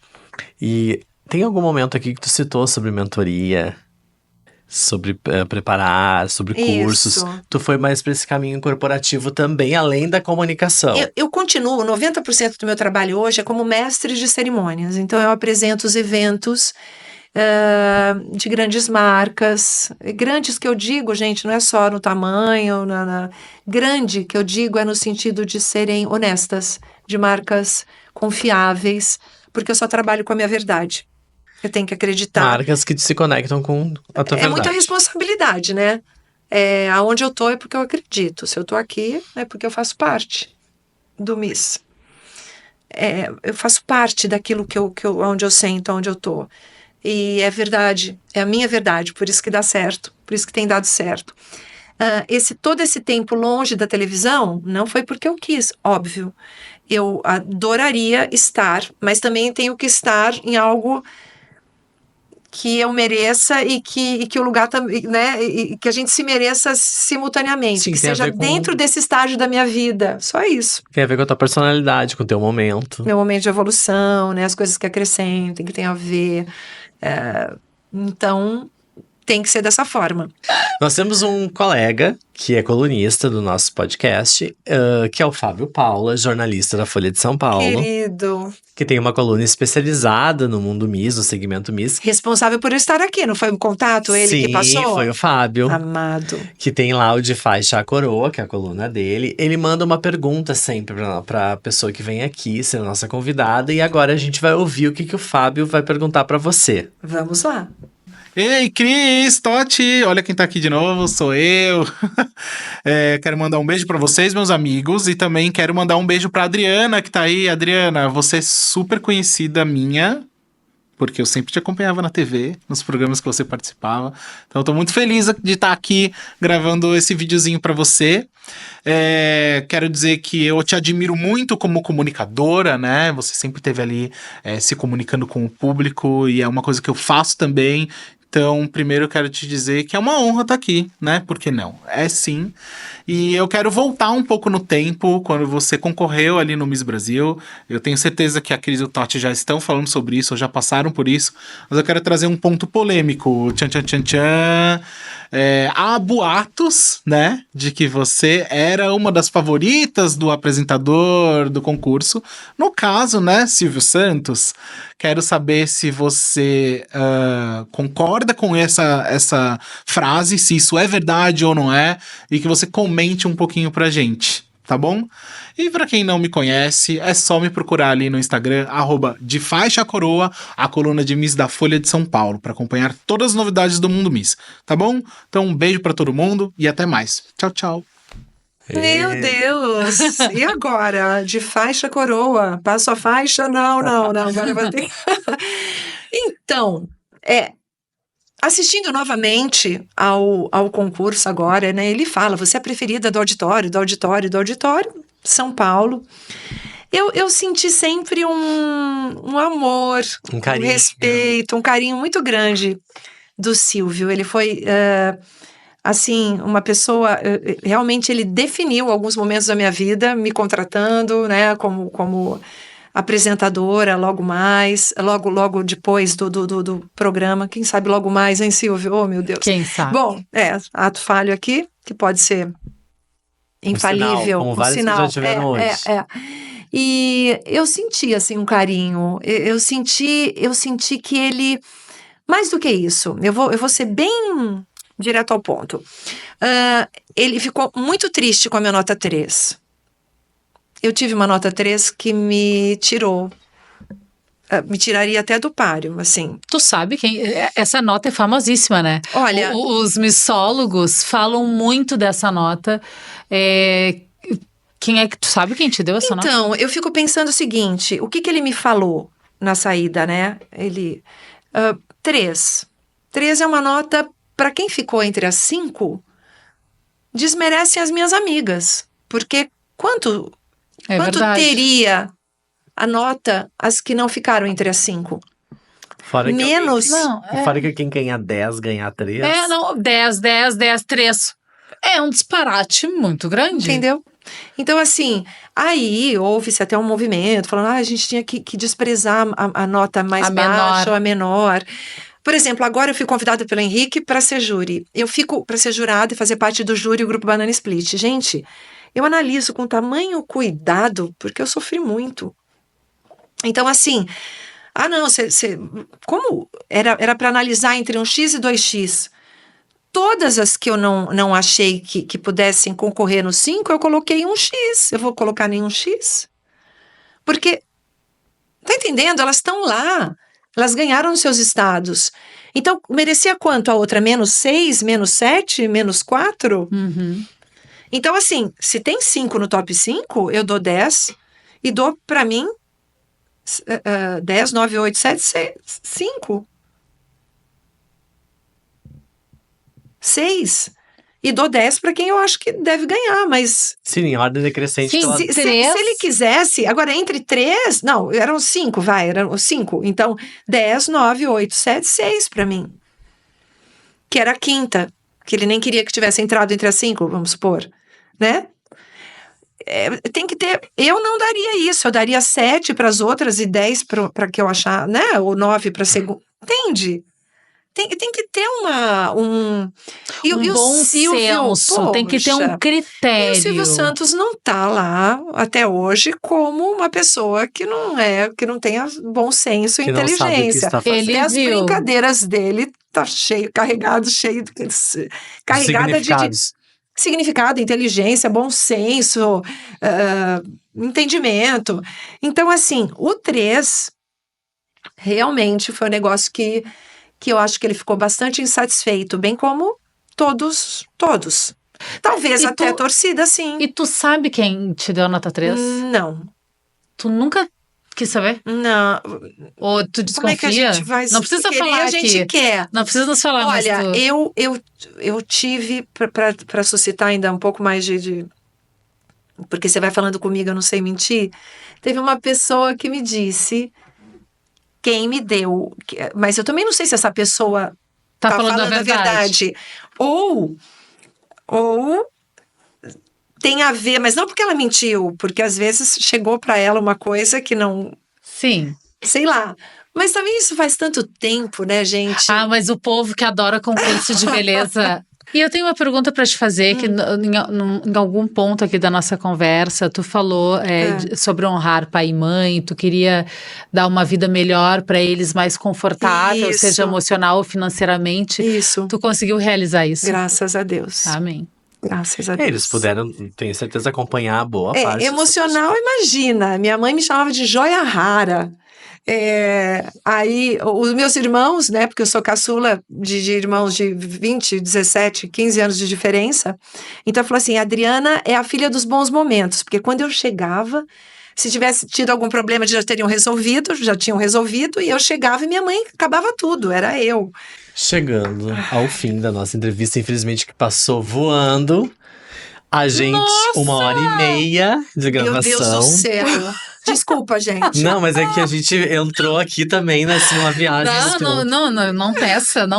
e tem algum momento aqui que tu citou sobre mentoria, sobre preparar, sobre cursos. Isso. Tu foi mais para esse caminho corporativo também, além da comunicação. Eu continuo, 90% do meu trabalho hoje é como mestre de cerimônias. Então, eu apresento os eventos de grandes marcas. Grandes que eu digo, gente, não é só no tamanho, grande que eu digo é no sentido de serem honestas, de marcas confiáveis, porque eu só trabalho com a minha verdade. Eu tenho que acreditar. Marcas que se conectam com a tua verdade. É muita responsabilidade, né? Aonde eu tô é porque eu acredito. Se eu tô aqui, é porque eu faço parte do Miss. Eu faço parte daquilo onde eu sento, onde eu tô. E é verdade, é a minha verdade, por isso que dá certo, por isso que tem dado certo. Todo esse tempo longe da televisão, não foi porque eu quis, óbvio. Eu adoraria estar, mas também tenho que estar em algo que eu mereça e que o lugar também, né? E que a gente se mereça simultaneamente. Sim, que seja dentro desse estágio da minha vida. Só isso. Tem a ver com a tua personalidade, com o teu momento. Meu momento de evolução, né? As coisas que acrescentem, que tem a ver. Então, tem que ser dessa forma. Nós temos um colega que é colunista do nosso podcast, que é o Fábio Paula, jornalista da Folha de São Paulo. Querido. Que tem uma coluna especializada no mundo Miss, no segmento Miss. Responsável por eu estar aqui, não foi um contato ele Sim, que passou? Sim, foi o Fábio. Amado. Que tem lá o De Faixa a Coroa, que é a coluna dele. Ele manda uma pergunta sempre pra pessoa que vem aqui, ser a nossa convidada. E agora a gente vai ouvir o que o Fábio vai perguntar pra você. Vamos lá. Ei, Cris, Totti, olha quem tá aqui de novo, sou eu. Quero mandar um beijo pra vocês, meus amigos, e também quero mandar um beijo pra Adriana, que tá aí. Adriana, você é super conhecida minha, porque eu sempre te acompanhava na TV, nos programas que você participava. Então eu tô muito feliz de estar aqui gravando esse videozinho pra você. Quero dizer que eu te admiro muito como comunicadora, né? Você sempre esteve ali se comunicando com o público e é uma coisa que eu faço também. Então, primeiro eu quero te dizer que é uma honra estar aqui, né? Por que não? É sim. E eu quero voltar um pouco no tempo, quando você concorreu ali no Miss Brasil. Eu tenho certeza que a Cris e o Totti já estão falando sobre isso, ou já passaram por isso. Mas eu quero trazer um ponto polêmico. Tchan, tchan, tchan, tchan. Há boatos, né? De que você era uma das favoritas do apresentador do concurso. No caso, né? Silvio Santos. Quero saber se você concorda com essa frase, se isso é verdade ou não é, e que você comente um pouquinho pra gente, tá bom? E pra quem não me conhece, é só me procurar ali no Instagram, @defaixacoroa, a coluna de Miss da Folha de São Paulo, pra acompanhar todas as novidades do mundo Miss, tá bom? Então um beijo pra todo mundo e até mais. Tchau, tchau. Meu Deus! E agora? De faixa coroa? Passo a faixa? Não. Agora vai ter. Então, assistindo novamente ao concurso agora, né? Ele fala, você é a preferida do auditório, São Paulo. Eu senti sempre um amor, um respeito, um carinho muito grande do Silvio. Ele foi... assim, uma pessoa, realmente ele definiu alguns momentos da minha vida, me contratando, né, como apresentadora, logo depois do programa, quem sabe logo mais, hein, Silvio? Oh, meu Deus. Quem sabe? Bom, ato falho aqui, que pode ser infalível. Como vários que já tiveram hoje. E eu senti, assim, um carinho, eu senti que ele, mais do que isso, eu vou ser bem... direto ao ponto. Ele ficou muito triste com a minha nota 3. Eu tive uma nota 3 que me tirou. Me tiraria até do páreo, assim. Tu sabe essa nota é famosíssima, né? Olha... Os missólogos falam muito dessa nota. Tu sabe quem te deu essa nota? Então, eu fico pensando o seguinte, o que ele me falou na saída, né? Ele... 3. 3 é uma nota... Para quem ficou entre as 5, desmerecem as minhas amigas. Porque quanto teria a nota as que não ficaram entre as 5? Fora menos. Fora que quem ganhar 10, ganhar 3. 10, 3. É um disparate muito grande. Entendeu? Então, assim, aí houve-se até um movimento falando a gente tinha que desprezar a nota mais baixa ou a menor. Por exemplo, agora eu fui convidada pelo Henrique para ser júri. Eu fico para ser jurada e fazer parte do júri e o Grupo Banana Split. Gente, eu analiso com tamanho cuidado, porque eu sofri muito. Então, assim, não, como era para analisar entre um X e 2X. Todas as que eu não achei que pudessem concorrer no 5, eu coloquei um X. Eu vou colocar nenhum X? Porque, tá entendendo? Elas estão lá. Elas ganharam os seus estados. Então, merecia quanto a outra? Menos 6, menos 7, menos 4? Uhum. Então, assim, se tem 5 no top 5, eu dou 10 e dou, pra mim, 10, 9, 8, 7, 6, 5. 6. E dou 10 para quem eu acho que deve ganhar, mas... Sim, em ordem decrescente. Sim, Se ele quisesse... Agora, entre 3... Não, eram 5, eram 5. Então, 10, 9, 8, 7, 6 para mim. Que era a quinta. Que ele nem queria que tivesse entrado entre as 5, vamos supor. Né? Tem que ter... Eu não daria isso. Eu daria 7 para as outras e 10 para que eu achar... Né? Ou 9 para a segunda. Entende? Tem que ter um bom Silvio, senso, tem que ter um critério. E o Silvio Santos não tá lá até hoje como uma pessoa que não tenha bom senso e Que não sabe o que inteligência. está fazendo. Ele E as viu. brincadeiras dele tá carregada de significado, inteligência, bom senso, entendimento. Então, assim, o 3 realmente foi um negócio que eu acho que ele ficou bastante insatisfeito, bem como todos. Talvez até a torcida, sim. E tu sabe quem te deu a nota 3? Não. Tu nunca quis saber? Não. Ou tu Como é que a desconfia? gente vai Não precisa querer, falar a gente aqui. quer. Não precisa nos falar, Olha, mas tu... eu tive, para suscitar ainda um pouco mais de... Porque você vai falando comigo, eu não sei mentir. Teve uma pessoa que me disse... Quem me deu... Mas eu também não sei se essa pessoa Tá falando a verdade. Ou tem a ver, mas não porque ela mentiu, porque às vezes chegou para ela uma coisa que não... Sim. Sei lá. Mas também isso faz tanto tempo, né, gente? Ah, mas o povo que adora concurso de beleza... E eu tenho uma pergunta para te fazer, que em algum ponto aqui da nossa conversa, tu falou sobre honrar pai e mãe, tu queria dar uma vida melhor para eles, mais confortável, Isso. seja emocional ou financeiramente. Isso. Tu conseguiu realizar isso? Graças a Deus. Amém. Graças a Deus. Eles puderam, tenho certeza, acompanhar a boa parte. Emocional, imagina. Minha mãe me chamava de joia rara. Aí, os meus irmãos, né, porque eu sou caçula de irmãos de 20, 17, 15 anos de diferença, então eu falei assim, a Adriana é a filha dos bons momentos, porque quando eu chegava, se tivesse tido algum problema, já tinham resolvido, e eu chegava e minha mãe acabava tudo, era eu. Chegando ao fim da nossa entrevista, infelizmente que passou voando. A gente, Nossa! 1h30 de gravação. Meu Deus do céu. Desculpa, gente. Não, mas é que a gente entrou aqui também numa viagem. Não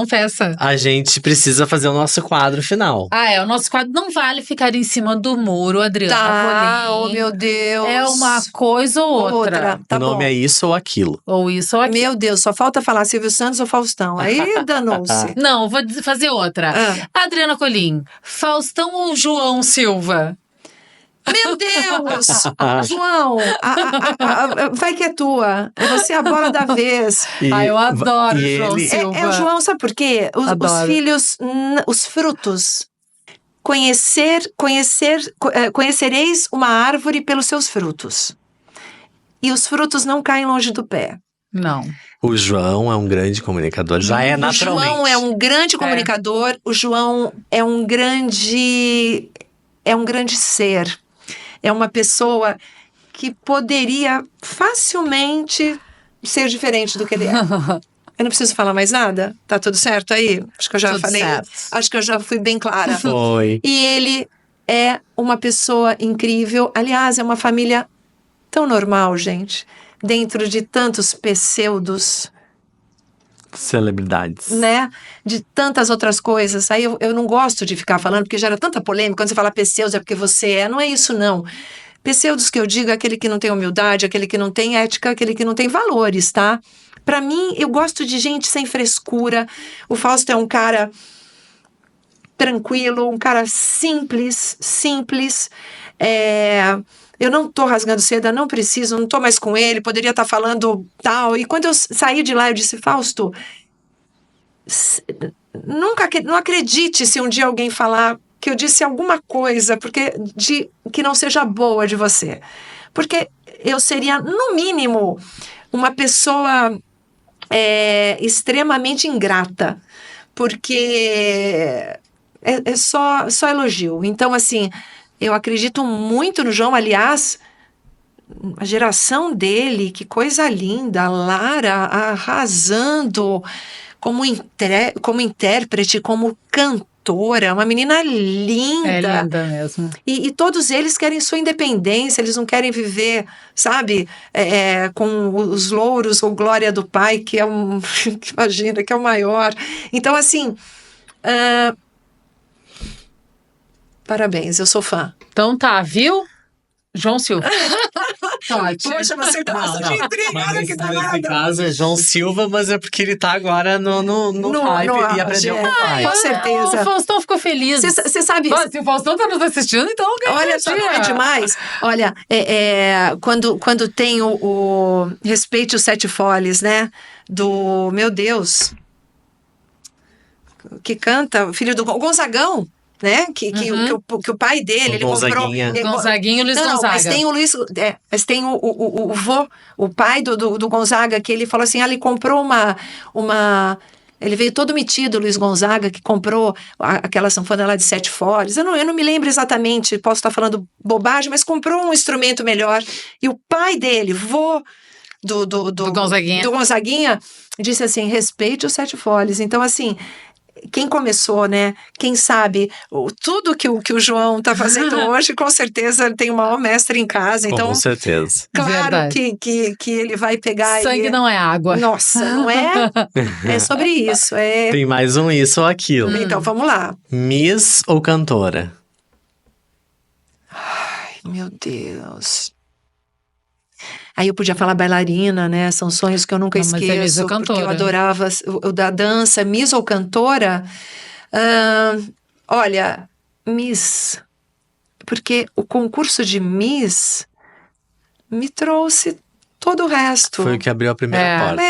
peça. A gente precisa fazer o nosso quadro final. O nosso quadro não vale ficar em cima do muro, Adriana. Tá, Rolim. oh meu Deus. É uma coisa ou outra. Tá O nome bom. é isso ou aquilo. Ou isso ou aquilo. Meu Deus, só falta falar Silvio Santos ou Faustão. Aí danou-se. Não, vou fazer outra. Adriana Colim, Faustão ou João Silva? Meu Deus! João, vai que é tua. Você é a bola da vez. Eu adoro João ele... Silva. O João, sabe por quê? Os filhos, os frutos. Conhecereis uma árvore pelos seus frutos. E os frutos não caem longe do pé. Não. O João é um grande comunicador, já é naturalmente. O João é um grande comunicador, o João é um grande ser. É uma pessoa que poderia facilmente ser diferente do que ele é. Eu não preciso falar mais nada? Tá tudo certo aí? Acho que eu já falei. Certo. Acho que eu já fui bem clara. Foi. E ele é uma pessoa incrível. Aliás, é uma família tão normal, gente. Dentro de tantos pseudos, celebridades, né? De tantas outras coisas. Aí eu não gosto de ficar falando, porque gera tanta polêmica. Quando você fala pseudos é porque você é. Não é isso, não. Pseudos que eu digo é aquele que não tem humildade, aquele que não tem ética, aquele que não tem valores, tá? Pra mim, eu gosto de gente sem frescura. O Fausto é um cara tranquilo, um cara simples. eu não tô rasgando seda, não preciso, não tô mais com ele, poderia estar falando tal. E quando eu saí de lá, eu disse, Fausto, não acredite se um dia alguém falar que eu disse alguma coisa que não seja boa de você. Porque eu seria, no mínimo, uma pessoa extremamente ingrata. Porque é só elogio. Então, assim, eu acredito muito no João. Aliás, a geração dele, que coisa linda. Lara arrasando como intérprete, como cantora. Uma menina linda. É linda mesmo. E todos eles querem sua independência. Eles não querem viver, sabe, com os louros ou glória do pai, que é imagina, que é o maior. Então, assim, parabéns, eu sou fã. Então tá, viu? João Silva. Ótimo. Poxa, você gosta de intrigar, que danada. Nesse caso é João Silva, mas é porque ele tá agora no hype e aprendeu com o pai. Com certeza. O Faustão ficou feliz. Você sabe... Se o Faustão tá nos assistindo, então ganha. Olha só, não é demais? Olha, quando tem o Respeite os Sete Foles, né? Do, meu Deus, que canta, o filho do Gonzagão, né? Que o pai dele, ele Gonzaguinha. comprou... Gonzaguinha e Luiz Gonzaga. Mas tem o Luiz... mas tem o vô, o pai do Gonzaga, que ele falou assim, ele comprou uma... Ele veio todo metido, o Luiz Gonzaga, que comprou aquela sanfona lá de 7 foles. Eu não me lembro exatamente, posso estar falando bobagem, mas comprou um instrumento melhor. E o pai dele, vô do Gonzaguinha, disse assim, respeite os 7 foles. Então, assim... Quem começou, né? Quem sabe tudo que o João está fazendo hoje, com certeza tem o maior mestre em casa. Então, com certeza. Claro que ele vai pegar... Sangue não é água. Nossa, não é? É sobre isso. Tem mais um isso ou aquilo. Então, vamos lá. Miss ou cantora? Ai, meu Deus... Aí eu podia falar bailarina, né? São sonhos que eu nunca esqueço. Mas é Miss ou cantora? Porque eu adorava o da dança. Miss ou cantora? Olha, Miss. Porque o concurso de Miss me trouxe todo o resto. Foi o que abriu a primeira porta.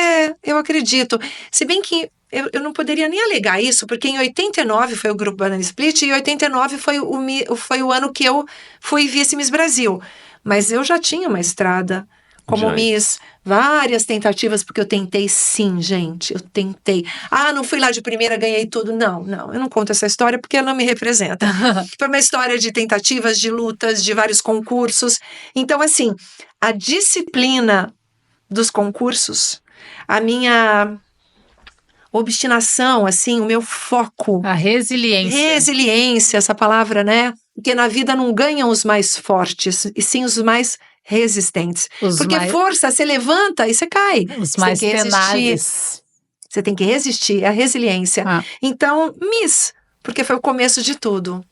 Eu acredito. Se bem que eu não poderia nem alegar isso, porque em 89 foi o Grupo Banana Split e em 89 foi o ano que eu fui vice Miss Brasil. Mas eu já tinha uma estrada como Miss, várias tentativas, porque eu tentei sim, gente, eu tentei. Não fui lá de primeira, ganhei tudo. Não, eu não conto essa história porque ela não me representa. Foi uma história de tentativas, de lutas, de vários concursos. Então, assim, a disciplina dos concursos, a minha obstinação, assim, o meu foco. A resiliência. Resiliência, essa palavra, né? Porque na vida não ganham os mais fortes, e sim os mais resistentes. Porque força, você levanta e você cai. Os mais tenazes. Você tem que resistir, é a resiliência. Então, Miss, porque foi o começo de tudo.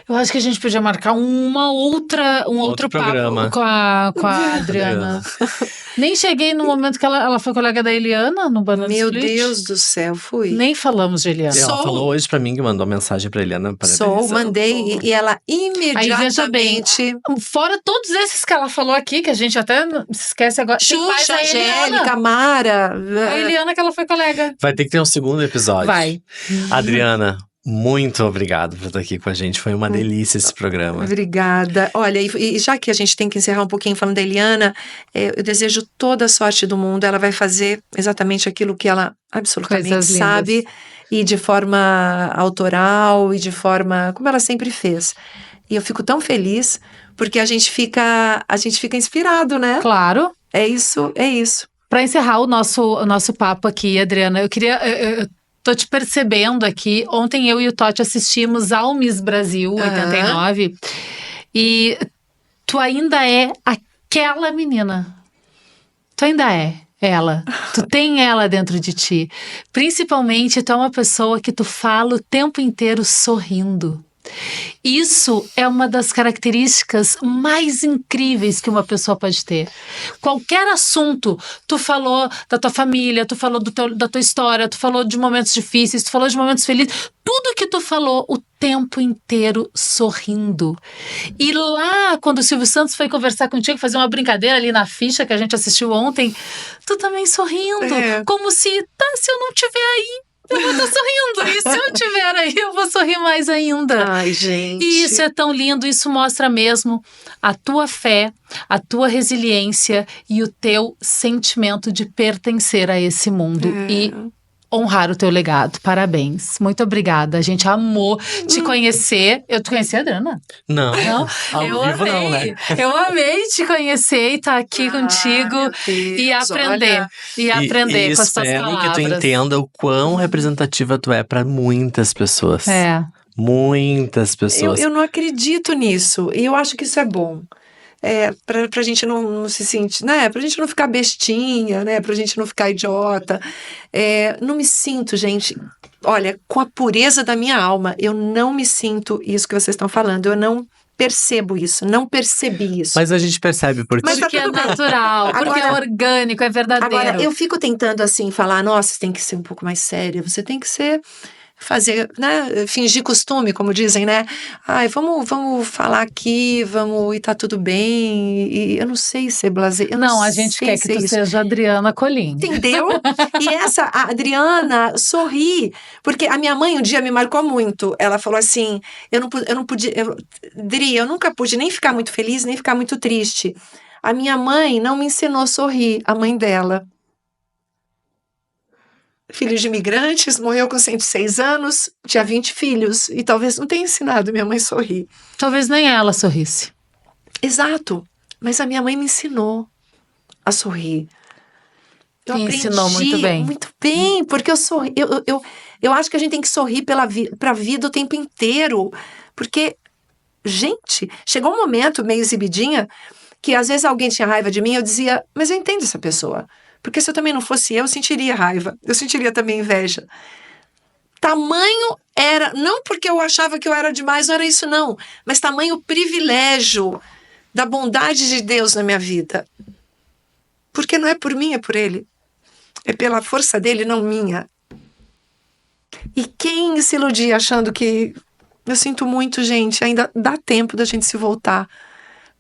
Eu acho que a gente podia marcar um outro programa com a Adriana. Nem cheguei no momento que ela foi colega da Eliana no Banana Split. Meu Deus do céu, fui. Nem falamos de Eliana. Ela falou hoje pra mim que mandou mensagem pra Eliana. Mandei e ela imediatamente... Aí, veja bem, fora todos esses que ela falou aqui, que a gente até se esquece agora. Xuxa, Angélica, Mara. A Eliana que ela foi colega. Vai ter que ter um segundo episódio. Vai. Adriana, muito obrigado por estar aqui com a gente. Foi uma delícia esse programa. Obrigada. Olha, e já que a gente tem que encerrar um pouquinho falando da Eliana, eu desejo toda a sorte do mundo. Ela vai fazer exatamente aquilo que ela absolutamente sabe. E de forma autoral e de forma como ela sempre fez. E eu fico tão feliz porque a gente fica inspirado, né? Claro. É isso. Para encerrar o nosso papo aqui, Adriana, eu queria... Tô te percebendo aqui. Ontem eu e o Totti assistimos ao Miss Brasil 89. E tu ainda é aquela menina. Tu ainda é ela. Tu tem ela dentro de ti. Principalmente, tu é uma pessoa que tu fala o tempo inteiro sorrindo. Isso é uma das características mais incríveis que uma pessoa pode ter. Qualquer assunto, tu falou da tua família, tu falou da tua história, tu falou de momentos difíceis, tu falou de momentos felizes, tudo que que tu falou o tempo inteiro sorrindo. E lá, quando o Silvio Santos foi conversar contigo, fazer uma brincadeira ali na ficha que a gente assistiu ontem, tu também sorrindo. Como se eu não estiver aí, eu vou estar sorrindo. E se eu estiver aí, eu vou sorrir mais ainda. Ai, gente. E isso é tão lindo, isso mostra mesmo a tua fé, a tua resiliência e o teu sentimento de pertencer a esse mundo. E honrar o teu legado. Parabéns. Muito obrigada. A gente amou te conhecer. Eu te conheci, Adriana? Não, ao eu vivo amei. não, né? Eu amei te conhecer e estar aqui contigo e aprender. Olha. E aprender com as tuas espero palavras. que tu entenda o quão representativa tu é pra muitas pessoas. Muitas pessoas. Eu não acredito nisso. E eu acho que isso é bom. Pra gente não se sentir, né? Pra gente não ficar bestinha, né? Pra gente não ficar idiota. Não me sinto, gente, olha, com a pureza da minha alma, eu não me sinto isso que vocês estão falando. Eu não percebo isso, não percebi isso. Mas a gente percebe porque Porque é natural, porque é orgânico, é verdadeiro. Agora, eu fico tentando assim, falar, nossa, você tem que ser um pouco mais séria, você tem que fazer, né, fingir costume, como dizem, né? Ai, vamos falar aqui, e tá tudo bem. E eu não sei ser blasé. Não, a gente quer que tu seja Adriana Colim. Entendeu? E a Adriana sorri, porque a minha mãe um dia me marcou muito. Ela falou assim, eu não podia, Dri, eu nunca pude nem ficar muito feliz, nem ficar muito triste. A minha mãe não me ensinou a sorrir, a mãe dela. Filho de imigrantes, morreu com 106 anos, tinha 20 filhos, e talvez não tenha ensinado minha mãe a sorrir. Talvez nem ela sorrisse. Exato, mas a minha mãe me ensinou a sorrir. Eu ensinou muito bem. Muito bem, porque eu sorri. Eu acho que a gente tem que sorrir pra vida o tempo inteiro, porque, gente, chegou um momento meio exibidinha, que às vezes alguém tinha raiva de mim, eu dizia, mas eu entendo essa pessoa. Porque se eu também não fosse eu sentiria raiva. Eu sentiria também inveja. Tamanho era... Não porque eu achava que eu era demais, não era isso não. Mas tamanho privilégio da bondade de Deus na minha vida. Porque não é por mim, é por Ele. É pela força dele, não minha. E quem se iludia achando que... Eu sinto muito, gente. Ainda dá tempo da gente se voltar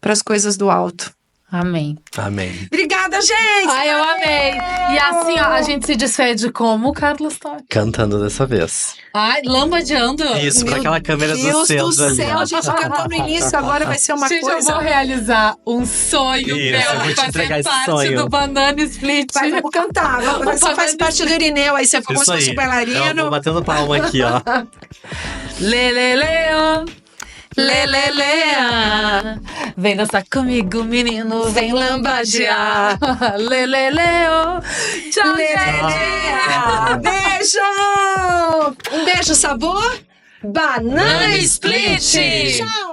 para as coisas do alto. Amém. Amém. Obrigada, gente! Ai, eu amei! E assim, ó, a gente se despede como, Carlos Toque? Cantando dessa vez. Ai, lambadeando. Isso, com aquela câmera do centro ali. A gente cantou no início, agora vai ser uma Gente, coisa... eu vou realizar um sonho Isso, meu eu vou de te entregar fazer esse parte sonho. do Banana Split. Vamos cantar. Você faz parte do Irineu, aí você for como se fosse Eu bailarino. vou batendo palma aqui, ó. Leleleo, lelelea. Vem dançar comigo, menino, vem lambadear. Leleleo. Tchau, gente. Beijo! Um beijo, sabor? Banana Split. Tchau!